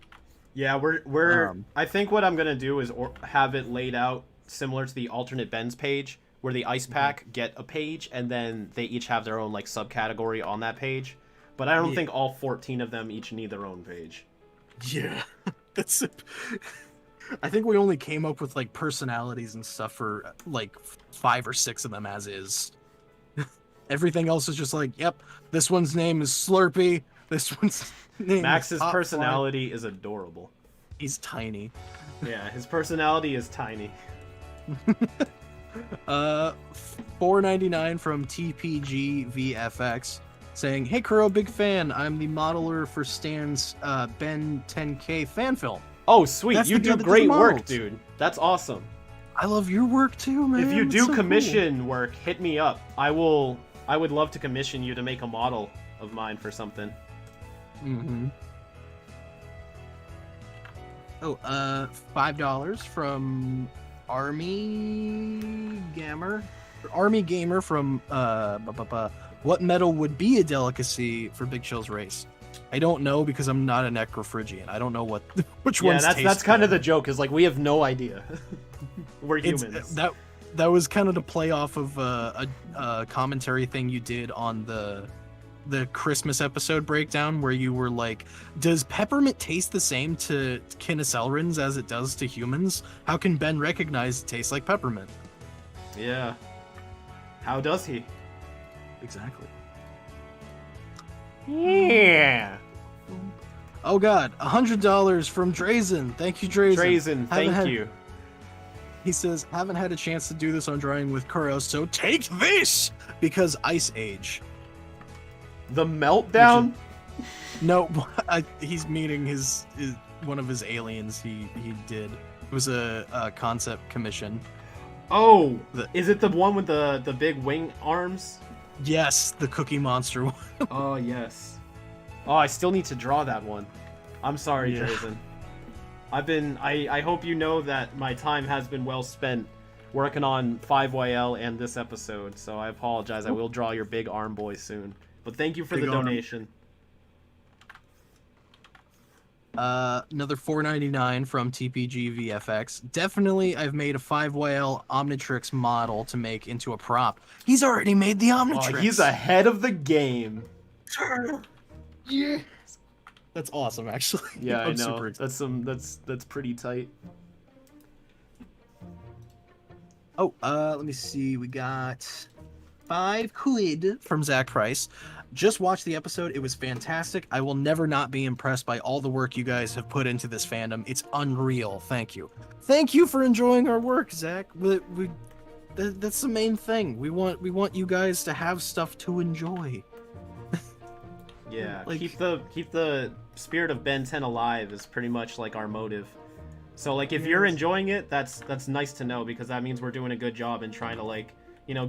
S1: Yeah, we're. I think what I'm gonna do is have it laid out similar to the alternate Ben's page, where the Ice Pack get a page, and then they each have their own like subcategory on that page. But I don't think all 14 of them each need their own page.
S2: Yeah, that's it. I think we only came up with like personalities and stuff for like 5 or 6 of them as is. Everything else is just like, yep, this one's name is Slurpee. This one's name
S1: Max's
S2: is Hot
S1: personality is adorable.
S2: He's tiny.
S1: Yeah, his personality is tiny.
S2: $4.99 from TPG VFX saying, "Hey Kuro, big fan. I'm the modeler for Stan's Ben 10K fan film.
S1: Oh, sweet.
S2: That's
S1: You
S2: the guy
S1: do
S2: that
S1: great
S2: did the
S1: work,
S2: models.
S1: dude. That's awesome.
S2: I love your work too, man.
S1: If you
S2: That's
S1: do
S2: so
S1: commission work, hit me up. I would love to commission you to make a model of mine for something.
S2: Cool. Mm-hmm. Oh, $5 from Army Gamer. Army Gamer from what metal would be a delicacy for Big Chill's race? I don't know because I'm not a Necrophobian. I don't know which ones.
S1: Yeah, that's kind of
S2: good.
S1: the joke. Is like we have no idea. We're humans.
S2: That was kind of to play off of a commentary thing you did on the Christmas episode breakdown, where you were like, "Does peppermint taste the same to Kiniselrins as it does to humans? How can Ben recognize it tastes like peppermint?"
S1: Yeah. How does he?
S2: Exactly.
S1: Yeah.
S2: Oh God, $100 from Drazen. Thank you, Drazen.
S1: Drazen, thank you.
S2: He says, "Haven't had a chance to do this on Drawing with Kuro, so take this because Ice Age."
S1: The meltdown?
S2: No, he's meeting his one of his aliens. He did. It was a concept commission.
S1: Oh, is it the one with the big wing arms?
S2: Yes, the Cookie Monster one.
S1: Oh, yes. Oh, I still need to draw that one. I'm sorry,
S2: Yeah.
S1: Drazen. I hope you know that my time has been well spent working on 5YL and this episode, so I apologize. I will draw your big arm boy soon. But thank you for
S2: Big
S1: the
S2: arm.
S1: donation.
S2: Another $4.99 from TPG VFX. Definitely, I've made a 5YL Omnitrix model to make into a prop. He's already made the Omnitrix.
S1: Oh, he's ahead of the game.
S2: Yeah. That's awesome, actually.
S1: Yeah, I
S2: I'm
S1: know.
S2: super excited.
S1: That's pretty tight.
S2: Oh, let me see. We got £5 from Zach Price. Just watched the episode. It was fantastic. I will never not be impressed by all the work you guys have put into this fandom. It's unreal. Thank you. Thank you for enjoying our work, Zach. That's the main thing. We want you guys to have stuff to enjoy.
S1: Yeah,
S2: Like-
S1: keep the spirit of Ben 10 alive is pretty much like our motive. So like if you're enjoying it, that's nice to know, because that means we're doing a good job in trying to like,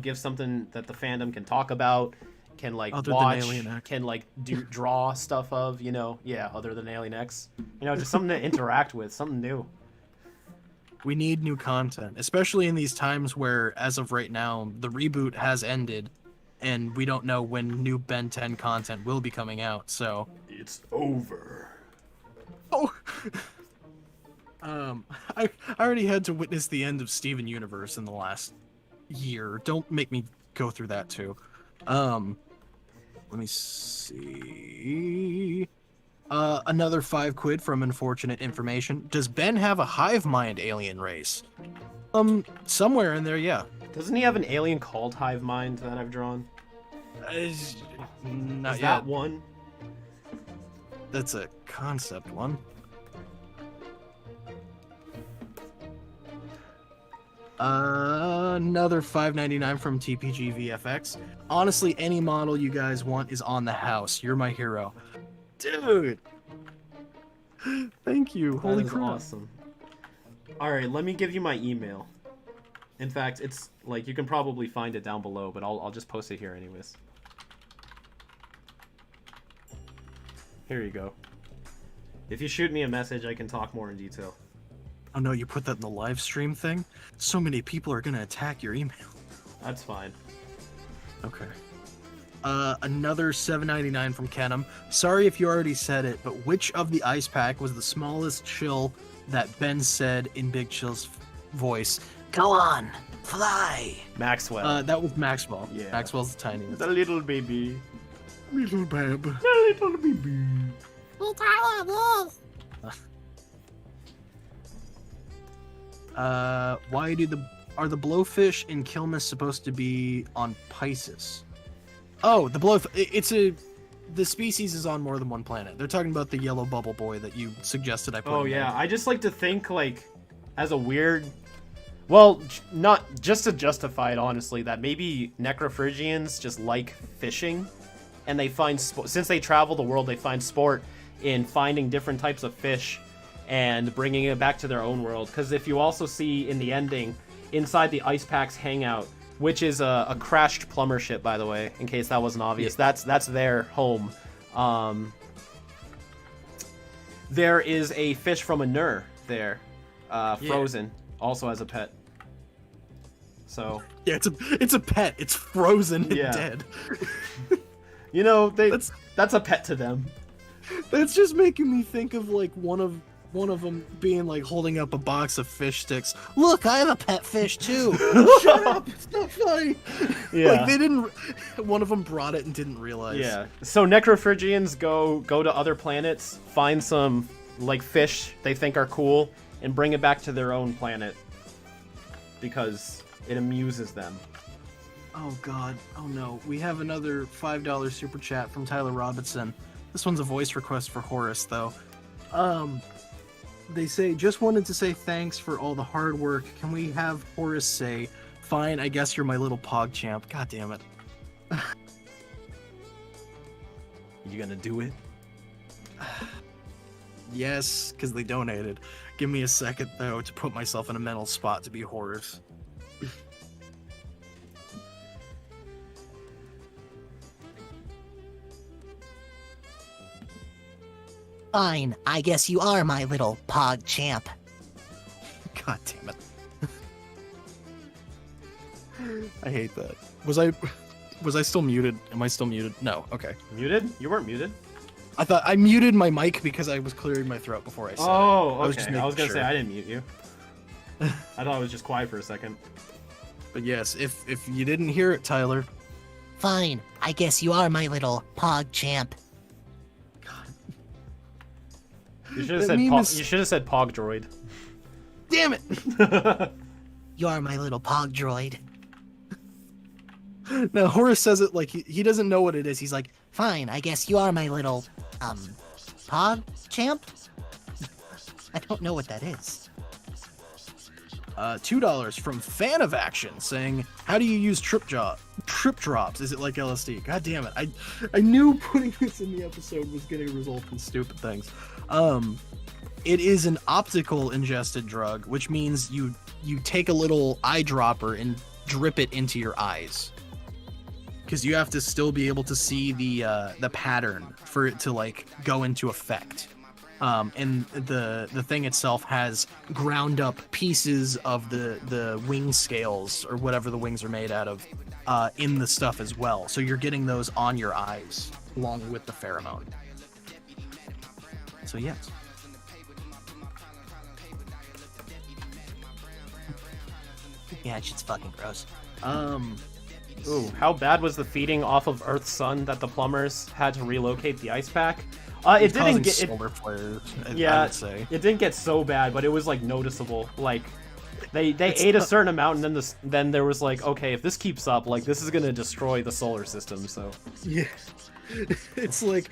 S1: give something that the fandom can talk about, can like
S2: Other than
S1: watch,
S2: Alien X.
S1: can like draw stuff of, other than Alien X. Just something to interact with, something new.
S2: We need new content, especially in these times where, as of right now, the reboot has ended, and we don't know when new Ben 10 content will be coming out. So,
S1: It's over.
S2: oh, I already had to witness the end of Steven Universe in the last year. Don't make me go through that too. Let me see. Another £5 from Unfortunate Information. Does Ben have a hive mind alien race? Somewhere in there, yeah.
S1: Doesn't he have an alien called Hive Mind that I've drawn?
S2: Not
S1: Is
S2: yet.
S1: that one?
S2: That's a concept one. Another $5.99 from TPG VFX. Honestly, any model you guys want is on the house. You're my hero. Dude, Thank you. Holy
S1: That is
S2: crap.
S1: awesome. All right, let me give you my email. In fact, it's like you can probably find it down below, but I'll just post it here anyways. Here you go. If you shoot me a message, I can talk more in detail.
S2: Oh no, you put that in the live stream thing? So many people are gonna attack your email.
S1: That's fine.
S2: Okay. Another $7.99 from Kenham. Sorry if you already said it, but which of the ice pack was the smallest chill that Ben said in Big Chill's voice? Go on, fly.
S1: Maxwell.
S2: That was Maxwell.
S1: Yeah.
S2: Maxwell's the tiniest.
S1: The little baby.
S2: Little babe.
S1: The little baby.
S2: Why are the blowfish in Kilmus supposed to be on Pisces? Oh, the species is on more than one planet. They're talking about the yellow bubble boy that you suggested I put.
S1: Oh
S2: in
S1: yeah,
S2: there.
S1: I just like to think like as a weird, well, not just to justify it honestly, that maybe Necrophobians just like fishing, and they find since they travel the world, they find sport in finding different types of fish and bringing it back to their own world. Because if you also see in the ending, inside the ice pack's hangout, which is a crashed plumber ship, by the way, in case that wasn't obvious.
S2: Yeah.
S1: That's their home. There is a fish from a Nur there, frozen, also as a pet. So
S2: Yeah, it's a pet. It's frozen and
S1: Yeah.
S2: dead.
S1: you know
S2: That's-
S1: that's a pet to them.
S2: That's just making me think of like one of them being like holding up a box of fish sticks. Look, I have a pet fish too. Shut up! It's not funny.
S1: Yeah.
S2: Like they didn't. One of them brought it and didn't realize.
S1: Yeah. So Necrophobians go to other planets, find some like fish they think are cool, and bring it back to their own planet because it amuses them.
S2: Oh god. Oh no. We have another $5 super chat from Tyler Robinson. This one's a voice request for Horace though. They say, just wanted to say thanks for all the hard work. Can we have Horace say, fine, I guess you're my little pog champ. God damn it.
S1: You gonna do it?
S2: Yes, because they donated. Give me a second, though, to put myself in a mental spot to be Horace.
S3: Fine, I guess you are my little pog champ.
S2: God damn it. I hate that. Was I still muted? Am I still muted? No, okay.
S1: Muted? You weren't muted.
S2: I thought I muted my mic because I was clearing my throat before I said it.
S1: Oh,
S2: I was
S1: okay.
S2: just
S1: I
S2: making
S1: was gonna
S2: sure.
S1: say I didn't mute you. I thought I was just quiet for a second.
S2: But yes, if you didn't hear it, Tyler,
S3: Fine, I guess you are my little pog champ.
S1: You should have
S2: That
S1: said
S2: meme is-
S1: you should have said Pog Droid.
S2: damn it!
S3: You are my little pog droid.
S2: Now Horace says it like he doesn't know what it is. He's like,
S3: Fine, I guess you are my little, pog champ? I don't know what that is.
S2: $2 from Fan of Action saying, how do you use trip drops? Is it like LSD? God damn it. I knew putting this in the episode was going to result in stupid things. It is an optical ingested drug, which means you take a little eyedropper and drip it into your eyes. Because you have to still be able to see the pattern for it to like go into effect. And the thing itself has ground up pieces of the wing scales or whatever the wings are made out of in the stuff as well. So you're getting those on your eyes along with the pheromone. So yes.
S3: Yeah, shit's fucking gross.
S1: Ooh, how bad was the feeding off of Earth's sun that the plumbers had to relocate the ice pack? It didn't
S2: causing
S1: get
S2: solar flares. I
S1: yeah,
S2: would say.
S1: it didn't get so bad, but it was like noticeable. Like they ate a certain amount, and then there was like, okay, if this keeps up, like this is gonna destroy the solar system. So
S2: Yeah. It's like,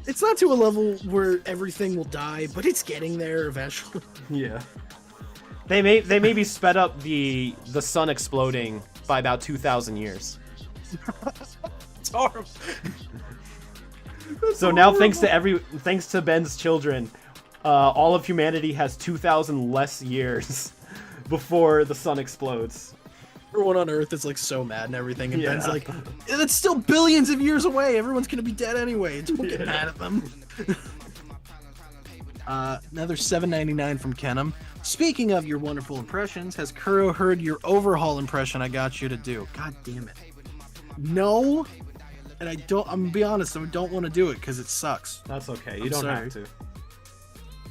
S2: it's not to a level where everything will die, but it's getting there eventually.
S1: yeah, they maybe sped up the sun exploding by about 2,000 years.
S2: It's horrible.
S1: So now, thanks to Ben's children, all of humanity has 2,000 less years before the sun explodes.
S2: Everyone on Earth is like so mad and everything, and
S1: Yeah.
S2: Ben's like, "It's still billions of years away. Everyone's gonna be dead anyway. Don't get mad at them." Another $7.99 from Kenham. Speaking of your wonderful impressions, has Kuro heard your overhaul impression I got you to do? God damn it. No, and I'm gonna be honest, I don't want to do it because it sucks.
S1: That's okay. You
S2: I'm
S1: don't
S2: sorry.
S1: have to.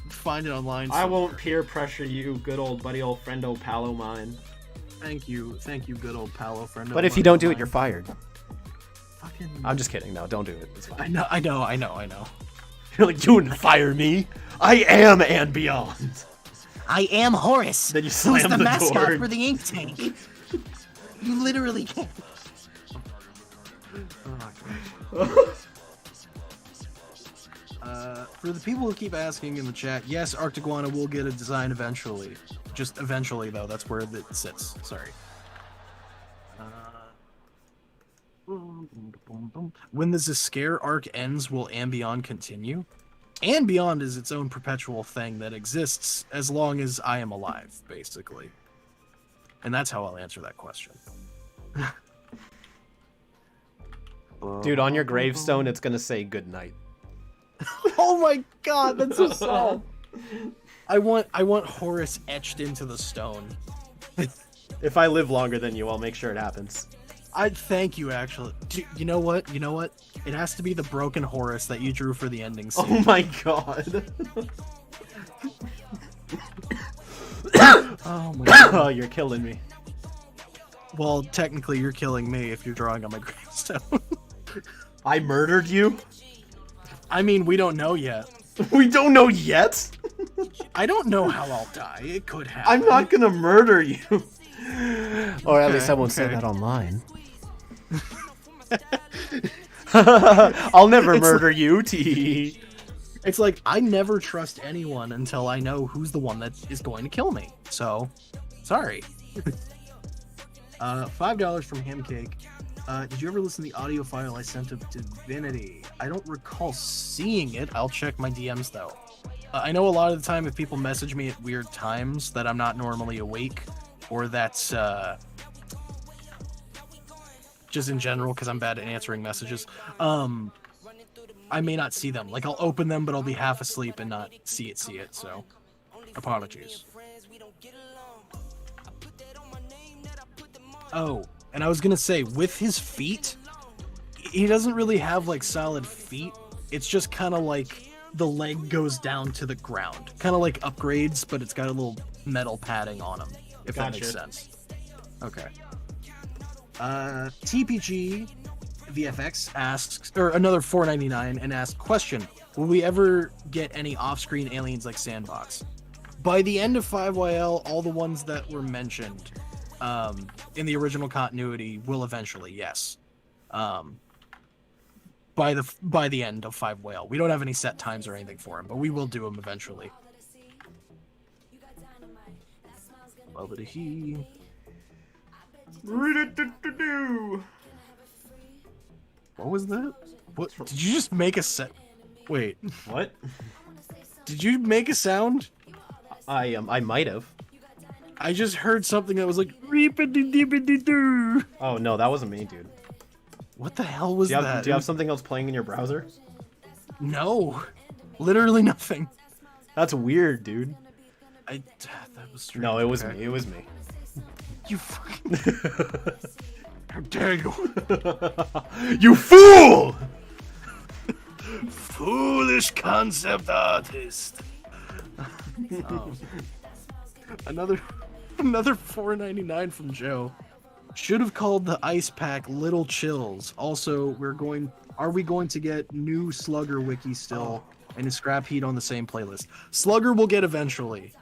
S2: Find it online.
S1: I won't peer pressure you, good old buddy, old friendo palo mine.
S2: Thank you, good old palo friend.
S1: But if you don't do it, you're fired.
S2: Fucking.
S1: I'm just kidding. No, don't do it. It's fine.
S2: I know.
S1: You're like, you wouldn't fire me. I am and beyond.
S3: I am Horace.
S1: Then you
S3: who's
S1: slam
S3: the
S1: the
S3: mascot
S1: door.
S3: for the ink tank. You literally can't.
S2: For the people who keep asking in the chat, yes, Arctiguana will get a design eventually. Just eventually, though. That's where it sits. Sorry. When the Zescare arc ends, will And Beyond continue? And Beyond is its own perpetual thing that exists as long as I am alive, basically. And that's how I'll answer that question.
S1: Dude, on your gravestone, it's gonna say good night.
S2: Oh my god, that's so sad. I want Horace etched into the stone.
S1: If I live longer than you, I'll make sure it happens.
S2: I'd thank you, actually. You know what? It has to be the broken Horace that you drew for the ending scene.
S1: Oh my god.
S2: Oh my god.
S1: Oh, you're killing me.
S2: Well, technically, you're killing me if you're drawing on my gravestone.
S1: I murdered you?
S2: I mean, we don't know yet.
S1: We don't know yet?
S2: I don't know how I'll die. It could happen.
S1: I'm not gonna murder you. Or at least I won't say
S2: okay.
S1: that online. I'll never murder you, T.
S2: It's like, I never trust anyone until I know who's the one that is going to kill me. So, sorry. $5 from Hamcake. Did you ever listen to the audio file I sent of Divinity? I don't recall seeing it. I'll check my DMs, though. I know a lot of the time if people message me at weird times that I'm not normally awake, or that's just in general because I'm bad at answering messages, I may not see them. Like, I'll open them, but I'll be half asleep and not see it, so apologies. Oh, and I was gonna say, with his feet, he doesn't really have, like, solid feet. It's just kind of like the leg goes down to the ground. Kind of like upgrades, but it's got a little metal padding on him, if that makes sense. Okay. TPG VFX asks, or another $4.99, and asks, question, will we ever get any off-screen aliens like Sandbox? By the end of 5YL, all the ones that were mentioned in the original continuity will eventually, yes. By the end of 5YL. We don't have any set times or anything for them, but we will do them eventually. He. What was that? What did you just make a set? Wait,
S1: What?
S2: did you make a sound?
S1: I might have.
S2: I just heard something that was like reep-a-dee-dee-dee-doo.
S1: Oh no, that wasn't me, dude.
S2: What the hell was that?
S1: Do you have something else playing in your browser?
S2: No, literally nothing.
S1: That's weird, dude.
S2: That was strange.
S1: No, it was
S2: Okay.
S1: me. It was me.
S2: You fucking. How dare you?
S1: You fool!
S2: Foolish concept artist. Oh. Another $4.99 from Joe. Should have called the ice pack Little Chills. Also, are we going to get new Slugger wiki still and a Scrap Heat on the same playlist? Slugger will get eventually.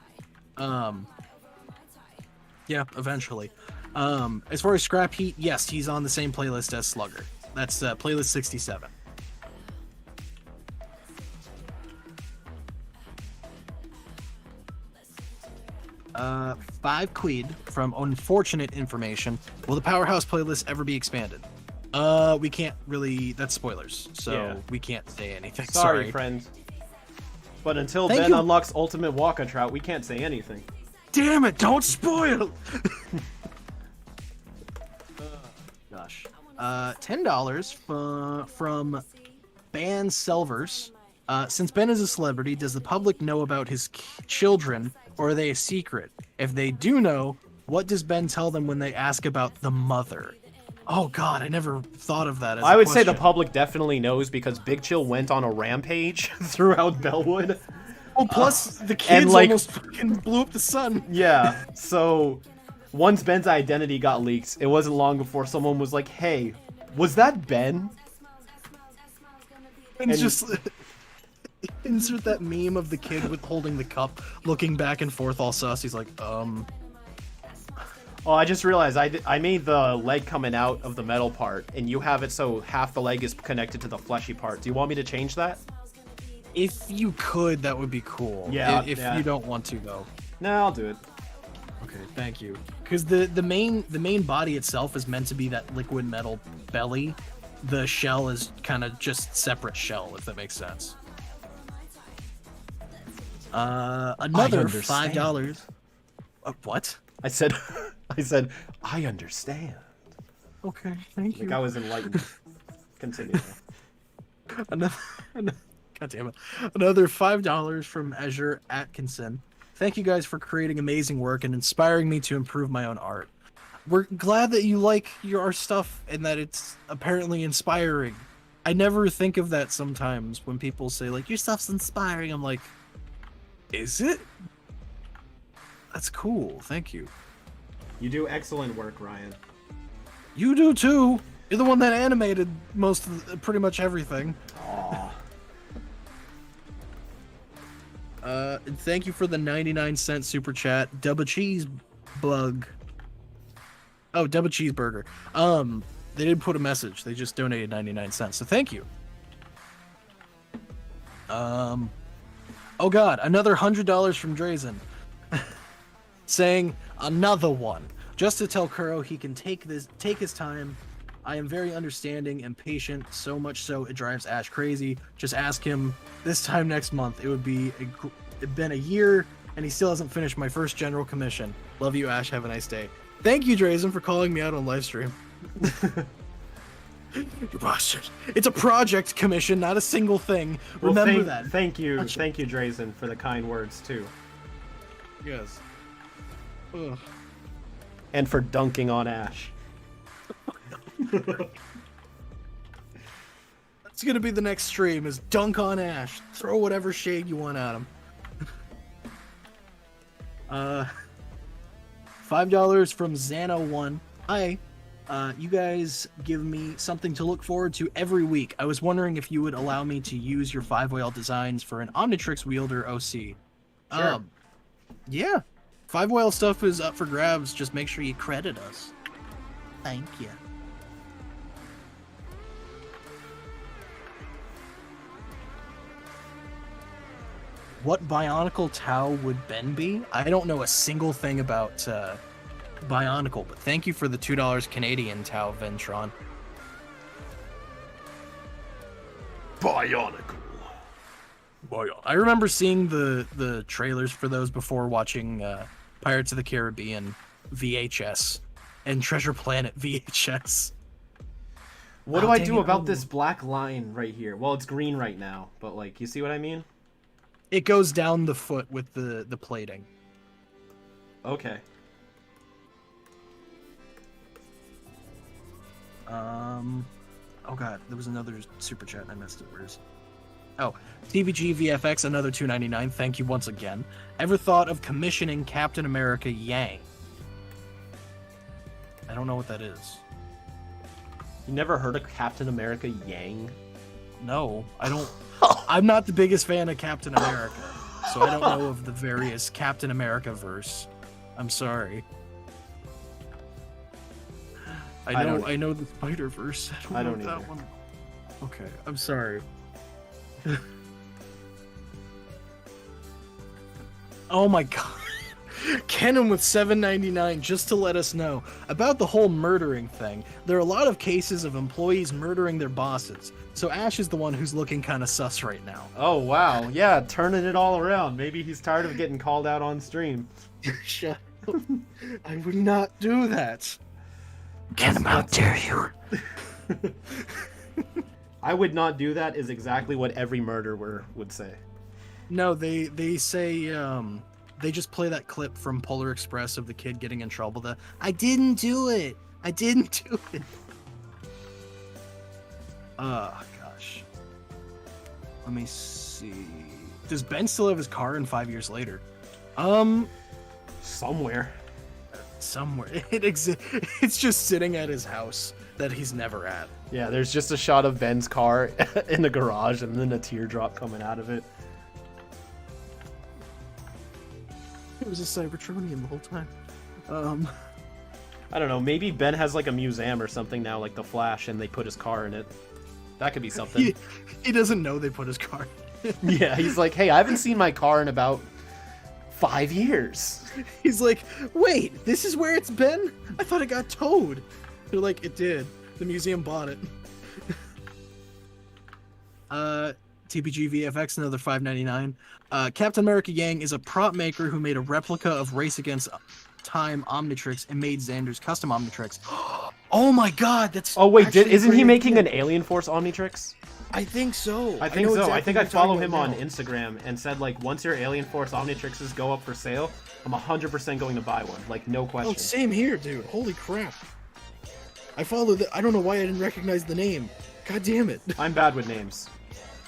S2: Yeah, eventually. As far as Scrap Heat, yes, he's on the same playlist as Slugger. That's playlist 67. $5 from Unfortunate Information. Will the Powerhouse playlist ever be expanded? We can't really. That's spoilers, so
S1: Yeah.
S2: we can't say anything.
S1: Sorry, friend. But until
S2: Thank
S1: Ben
S2: you.
S1: unlocks Ultimate Waka Trout, we can't say anything.
S2: Damn it! Don't spoil. Gosh. $10 from Ban Selvers. Since Ben is a celebrity, does the public know about his children, or are they a secret? If they do know, what does Ben tell them when they ask about the mother? Oh God, I never thought of that as
S1: I
S2: a
S1: would say the
S2: question.
S1: public definitely knows because Big Chill went on a rampage throughout Bellwood.
S2: Oh, plus the kids
S1: like-
S2: almost fucking blew up the sun.
S1: Yeah, so once Ben's identity got leaked, it wasn't long before someone was like, hey, was that Ben?
S2: And
S1: And-
S2: just insert that meme of the kid with holding the cup, looking back and forth all sus. He's like,
S1: Oh, I just realized I made the leg coming out of the metal part, and you have it so half the leg is connected to the fleshy part. Do you want me to change that?
S2: if you could, that would be cool.
S1: Yeah,
S2: If
S1: yeah.
S2: you don't want to, though.
S1: No, I'll do it.
S2: Okay, thank you. Because the main body itself is meant to be that liquid metal belly. The shell is kind of just separate shell, if that makes sense. Another
S3: understand.
S2: $5. What?
S1: I said, I understand.
S2: Okay, thank
S1: Like I was enlightened. Continue.
S2: Another, God damn it. Another $5 from Azure Atkinson. Thank you guys for creating amazing work and inspiring me to improve my own art. We're glad that you like our stuff and that it's apparently inspiring. I never think of that sometimes when people say, like, your stuff's inspiring. I'm like, is it? That's cool. Thank you.
S1: You do excellent work, Ryan.
S2: You do too. You're the one that animated most of pretty much everything.
S1: Aw.
S2: And thank you for the 99-cent super chat. Double cheese bug. Oh, double cheeseburger. They didn't put a message. They just donated 99 cents. So thank you. Oh God, another $100 from Drazen. Saying another one. Just to tell Kuro he can take his time. I am very understanding and patient, so much so it drives Ash crazy. Just ask him this time next month. It would be it'd been a year and he still hasn't finished my first general commission. Love you, Ash. Have a nice day. Thank you, Drazen, for calling me out on live stream. You bastard. It's a project commission, not a single thing.
S1: Well,
S2: Remember that.
S1: Thank you,
S2: Gotcha.
S1: thank you, Drazen, for the kind words too,
S2: Yes. Ugh.
S1: and for dunking on Ash.
S2: That's gonna be the next stream, is dunk on Ash. Throw whatever shade you want at him. $5 from Xano1. Hi. You guys give me something to look forward to every week. I was wondering if you would allow me to use your 5-whale designs for an Omnitrix wielder OC.
S1: Sure.
S2: Yeah. 5-whale stuff is up for grabs. Just make sure you credit us.
S3: Thank you.
S2: What Bionicle Tau would Ben be? I don't know a single thing about Bionicle, but thank you for the $2 Canadian Tau, Ventron.
S1: Bionicle.
S2: I remember seeing the trailers for those before watching Pirates of the Caribbean VHS and Treasure Planet VHS.
S1: What do
S2: Oh,
S1: I
S2: dang
S1: do
S2: it.
S1: about this black line right here? Well, it's green right now, but like, you see what I mean?
S2: It goes down the foot with the plating.
S1: Okay.
S2: Oh god, there was another super chat and I missed it. Where's? Oh, TBG VFX, another $2.99. Thank you once again. Ever thought of commissioning Captain America Yang? I don't know what that is.
S1: You never heard of Captain America Yang?
S2: No, I don't. I'm not the biggest fan of Captain America, so I don't know of the various Captain America verse. I'm sorry. I know the Spider Verse.
S1: I don't
S2: know that
S1: either.
S2: one. Okay, I'm sorry. Oh my god. Canon with $7.99 just to let us know about the whole murdering thing. There are a lot of cases of employees murdering their bosses, so Ash is the one who's looking kind of sus right now.
S1: Oh, wow. Yeah, turning it all around. Maybe he's tired of getting called out on stream.
S2: Shut up. I would not do that.
S3: Canon, how dare you?
S1: I would not do that is exactly what every murderer would say.
S2: No, they say, they just play that clip from Polar Express of the kid getting in trouble. I didn't do it. I didn't do it. Gosh. Let me see. Does Ben still have his car in 5 years later?
S1: Somewhere.
S2: Somewhere. It's just sitting at his house that he's never at.
S1: Yeah, there's just a shot of Ben's car in the garage and then a teardrop coming out of it.
S2: It was a Cybertronian the whole time.
S1: I don't know, maybe Ben has like a museum or something now, like the Flash, and they put his car in it. That could be something.
S2: He doesn't know they put his car in.
S1: Yeah, he's like, hey, I haven't seen my car in about 5 years.
S2: He's like, wait, this is where it's been? I thought it got towed. They're like, it did. The museum bought it. TPG VFX, another $5.99. Captain America Yang is a prop maker who made a replica of Race Against Time Omnitrix and made Xander's custom Omnitrix. Oh my god, that's...
S1: Oh wait,
S2: actually
S1: isn't he
S2: pretty
S1: making
S2: good.
S1: an Alien Force Omnitrix?
S2: I think so.
S1: I think
S2: know
S1: so.
S2: exactly
S1: I think
S2: what
S1: I
S2: you're
S1: follow
S2: talking
S1: him
S2: about
S1: on
S2: now.
S1: Instagram and said, like, once your Alien Force Omnitrixes go up for sale, I'm 100% going to buy one. Like, no question.
S2: Oh, same here, dude. Holy crap. I followed I don't know why I didn't recognize the name. God damn it.
S1: I'm bad with names.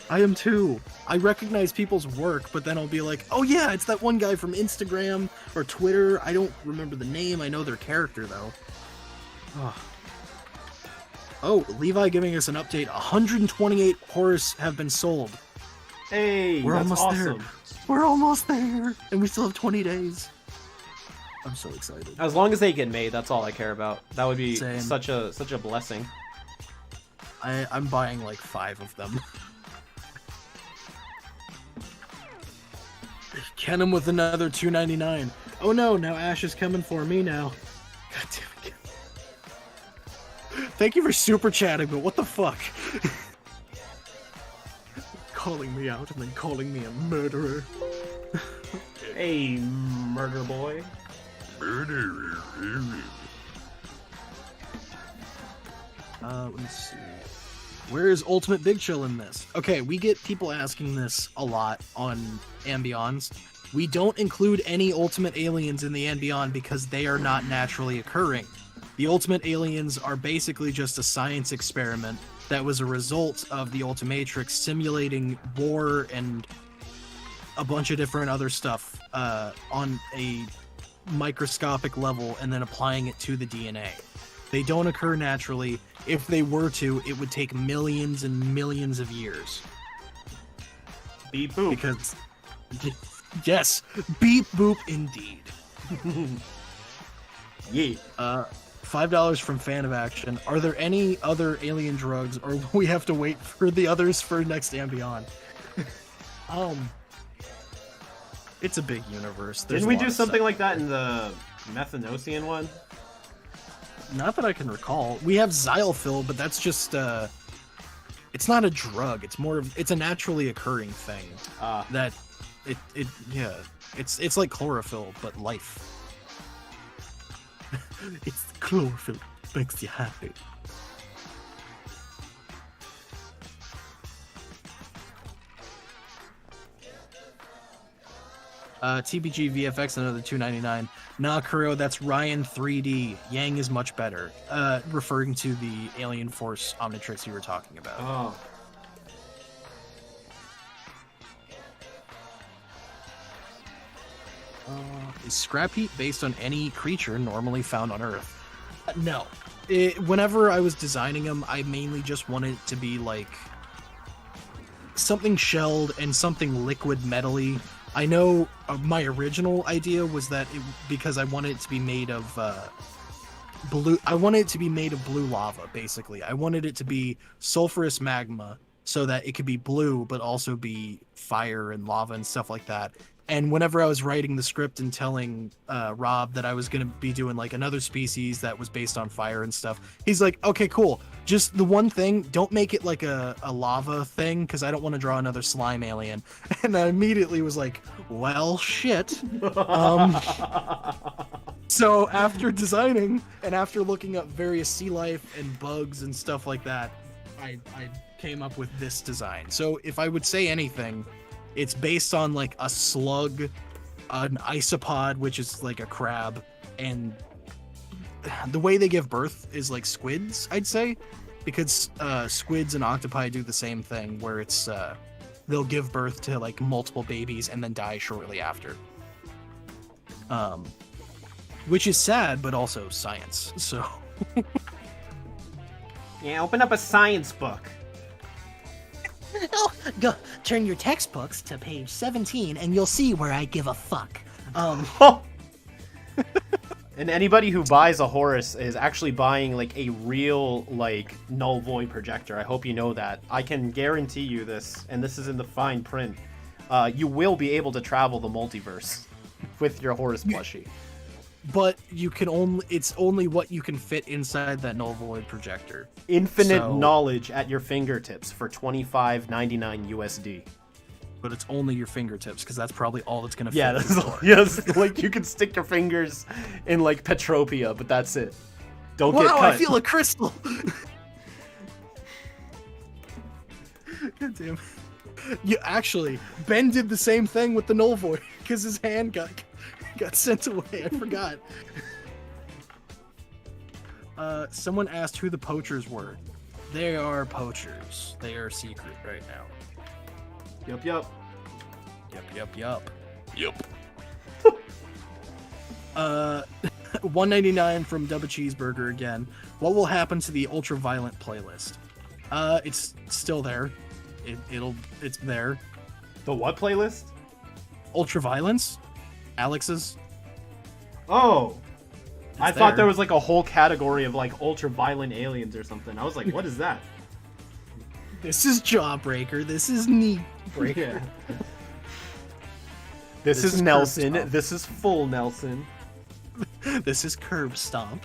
S2: I am too. I recognize people's work, but then I'll be like, oh yeah, it's that one guy from Instagram or Twitter. I don't remember the name. I know their character, though. Oh, Levi giving us an update. 128 Horace have been sold.
S1: Hey,
S2: We're
S1: that's
S2: almost
S1: awesome.
S2: there. We're almost there. And we still have 20 days. I'm so excited.
S1: As long as they get made, that's all I care about. That would be
S2: Same.
S1: such a blessing.
S2: I'm buying like 5 of them. Ken him with another $2.99. Oh no, now Ash is coming for me now. God damn it. Thank you for super chatting, but what the fuck? Calling me out and then calling me a murderer.
S1: Hey, murder boy.
S2: Let me see. Where is Ultimate Big Chill in this? Okay, we get people asking this a lot on Ambions. We don't include any Ultimate Aliens in the Ambion because they are not naturally occurring. The Ultimate Aliens are basically just a science experiment that was a result of the Ultimatrix simulating war and a bunch of different other stuff on a microscopic level and then applying it to the DNA. They don't occur naturally. If they were to, it would take millions and millions of years.
S1: Beep boop.
S2: Because, yes, beep boop indeed.
S1: Yeah.
S2: $5 from Fan of Action. Are there any other alien drugs, or will we have to wait for the others for next Ambion? It's a big universe. There's
S1: Didn't
S2: a
S1: we
S2: lot
S1: do
S2: of
S1: something
S2: stuff.
S1: like that in the Methanosian one?
S2: Not that I can recall. We have Xylphil, but that's just it's not a drug. It's more of it's a naturally occurring thing. That it's like chlorophyll, but life. It's the chlorophyll that makes you happy. TBG VFX, another $2.99. Nah, Kuro, that's Ryan 3D. Yang is much better. Referring to the Alien Force Omnitrix you were talking about.
S1: Oh.
S2: Is scrap heat based on any creature normally found on Earth? No. Whenever I was designing them, I mainly just wanted it to be like something shelled and something liquid metally. I know my original idea was that because I wanted it to be made of blue. I wanted it to be made of blue lava. Basically, I wanted it to be sulfurous magma so that it could be blue, but also be fire and lava and stuff like that. And whenever I was writing the script and telling Rob that I was going to be doing like another species that was based on fire and stuff, he's like, okay, cool. Just the one thing, don't make it like a lava thing, because I don't want to draw another slime alien. And I immediately was like, well, shit. So after designing and after looking up various sea life and bugs and stuff like that, I came up with this design. So if I would say anything, it's based on like a slug, an isopod, which is like a crab, and the way they give birth is like squids, I'd say, because squids and octopi do the same thing, where it's they'll give birth to like multiple babies and then die shortly after. Which is sad, but also science. So
S1: Yeah, open up a science book.
S3: Oh, go turn your textbooks to page 17 and you'll see where I give a fuck.
S1: And anybody who buys a Horace is actually buying like a real like null void projector. I hope you know that. I can guarantee you this, and this is in the fine print. You will be able to travel the multiverse with your Horace plushie.
S2: but you can it's only what you can fit inside that null void projector.
S1: Infinite knowledge at your fingertips for $25.99 USD.
S2: But it's only your fingertips, because that's probably all that's gonna fit.
S1: Yeah, yes, like you can stick your fingers in like Petropia, but that's it. Don't get cut.
S2: Wow, I feel a crystal. God damn. You actually, Ben did the same thing with the null void, because his hand got sent away. I forgot. Someone asked who the poachers were. They are poachers. They are secret right now.
S1: Yup.
S2: Yup. $1.99 from Dubba Cheeseburger again. What will happen to the ultraviolet playlist? It's still there. It's there.
S1: The what playlist?
S2: Ultraviolence? Alex's?
S1: Oh. I thought
S2: there.
S1: there was like a whole category of like ultra-violent aliens or something. I was like, what is that?
S2: This is Jawbreaker. This is Knee Breaker.
S1: Yeah. This is Nelson. This is full Nelson.
S2: This is Curb Stomp.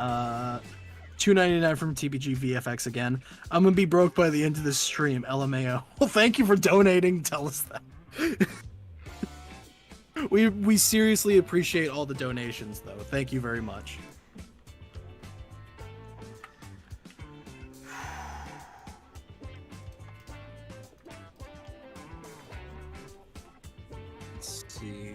S2: $2.99 from TBG VFX again. I'm gonna be broke by the end of this stream. LMAO. Well, thank you for donating. Tell us that. We seriously appreciate all the donations, though. Thank you very much. Let's see.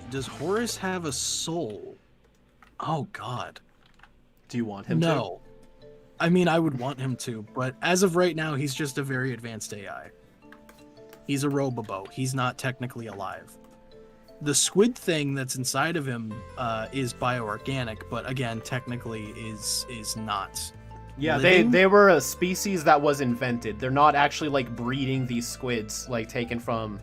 S2: Does Horace have a soul? Oh, God.
S1: Do you want him to?
S2: No. I mean, I would want him to, but as of right now, he's just a very advanced AI. He's a robobo. He's not technically alive. The squid thing that's inside of him is bioorganic, but again, technically is not.
S1: Yeah,
S2: living.
S1: they were a species that was invented. They're not actually like breeding these squids, like taken from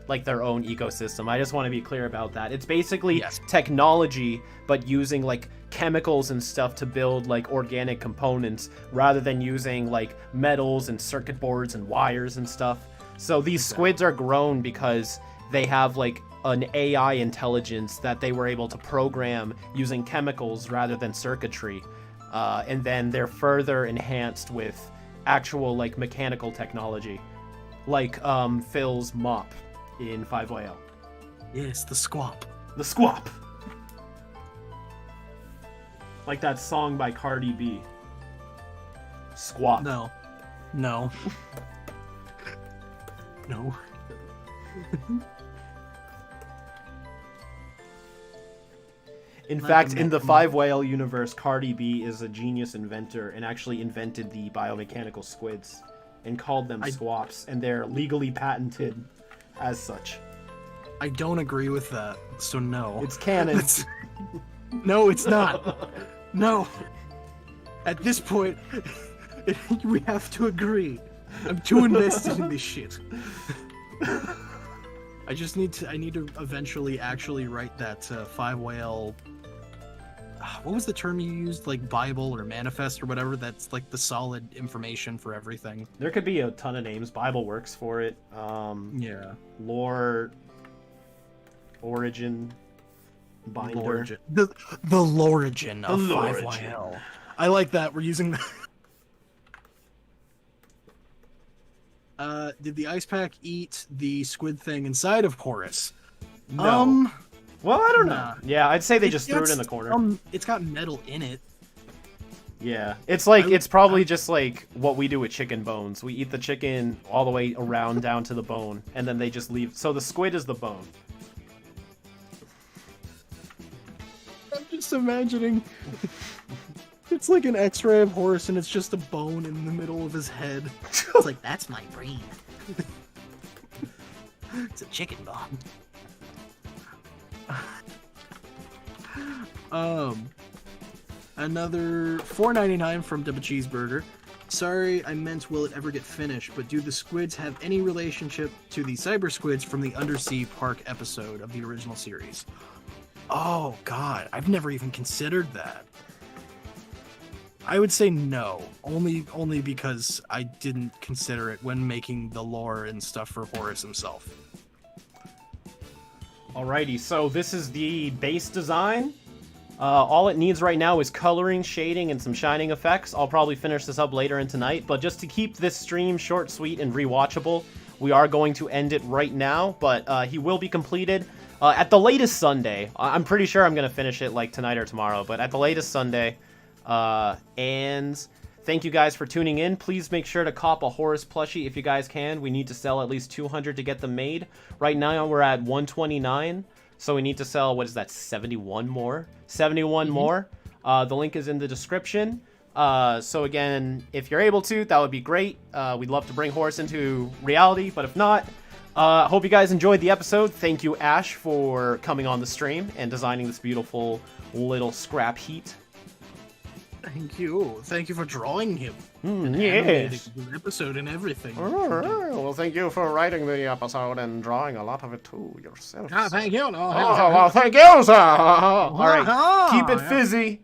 S1: like their own ecosystem. I just want to be clear about that. It's basically technology, but using like chemicals and stuff to build like organic components rather than using like metals and circuit boards and wires and stuff. So these squids are grown because they have like an AI intelligence that they were able to program using chemicals rather than circuitry. And then they're further enhanced with actual like mechanical technology, like Phil's mop in 5YL.
S2: Yes, the squap.
S1: The squap. Like that song by Cardi B. Squap.
S2: No. No. No.
S1: In fact, in the 5YL universe, Cardi B is a genius inventor and actually invented the biomechanical squids and called them squaps, and they're legally patented as such.
S2: I don't agree with that, so no.
S1: It's canon.
S2: No, it's not. No. At this point, we have to agree. I'm too invested in this shit. I need to eventually actually write that 5 whale. What was the term you used? Like Bible or manifest or whatever? That's like the solid information for everything.
S1: There could be a ton of names. Bible works for it.
S2: Yeah.
S1: Lore, origin, binder.
S2: The Lorigin of
S1: The
S2: 5YL. I like that. We're using that. Did the ice pack eat the squid thing inside of Horace?
S1: No. Well, I don't know.
S2: Nah.
S1: Yeah, I'd say they just threw it in the corner.
S2: It's got metal in it.
S1: Yeah, it's like it's probably just like what we do with chicken bones. We eat the chicken all the way around down to the bone, and then they just leave. So the squid is the bone.
S2: I'm just imagining. It's like an X-ray of Horace, and it's just a bone in the middle of his head.
S3: It's like, that's my brain. It's a chicken bone.
S2: Another $4.99 from Double Cheeseburger. Sorry, I meant will it ever get finished, but do the squids have any relationship to the cyber squids from the Undersea Park episode of the original series? Oh god, I've never even considered that. I would say no, only because I didn't consider it when making the lore and stuff for Horace himself.
S1: Alrighty, so this is the base design. All it needs right now is coloring, shading, and some shining effects. I'll probably finish this up later in tonight, but just to keep this stream short, sweet, and rewatchable, we are going to end it right now, but he will be completed at the latest Sunday. I'm pretty sure I'm going to finish it like tonight or tomorrow, but at the latest Sunday. And thank you guys for tuning in. Please make sure to cop a Horace plushie if you guys can. We need to sell at least 200 to get them made. Right now we're at 129. So we need to sell, what is that, 71 more? 71 more. The link is in the description. So again, if you're able to, that would be great. We'd love to bring Horace into reality, but if not, hope you guys enjoyed the episode. Thank you, Ash, for coming on the stream and designing this beautiful little scrap heat.
S2: Thank you. Thank you for drawing him.
S1: Yes.
S2: The episode and everything.
S1: Well, thank you for writing the episode and drawing a lot of it too yourself.
S2: Thank you.
S1: Oh, well, thank you, sir. All right, keep it fizzy.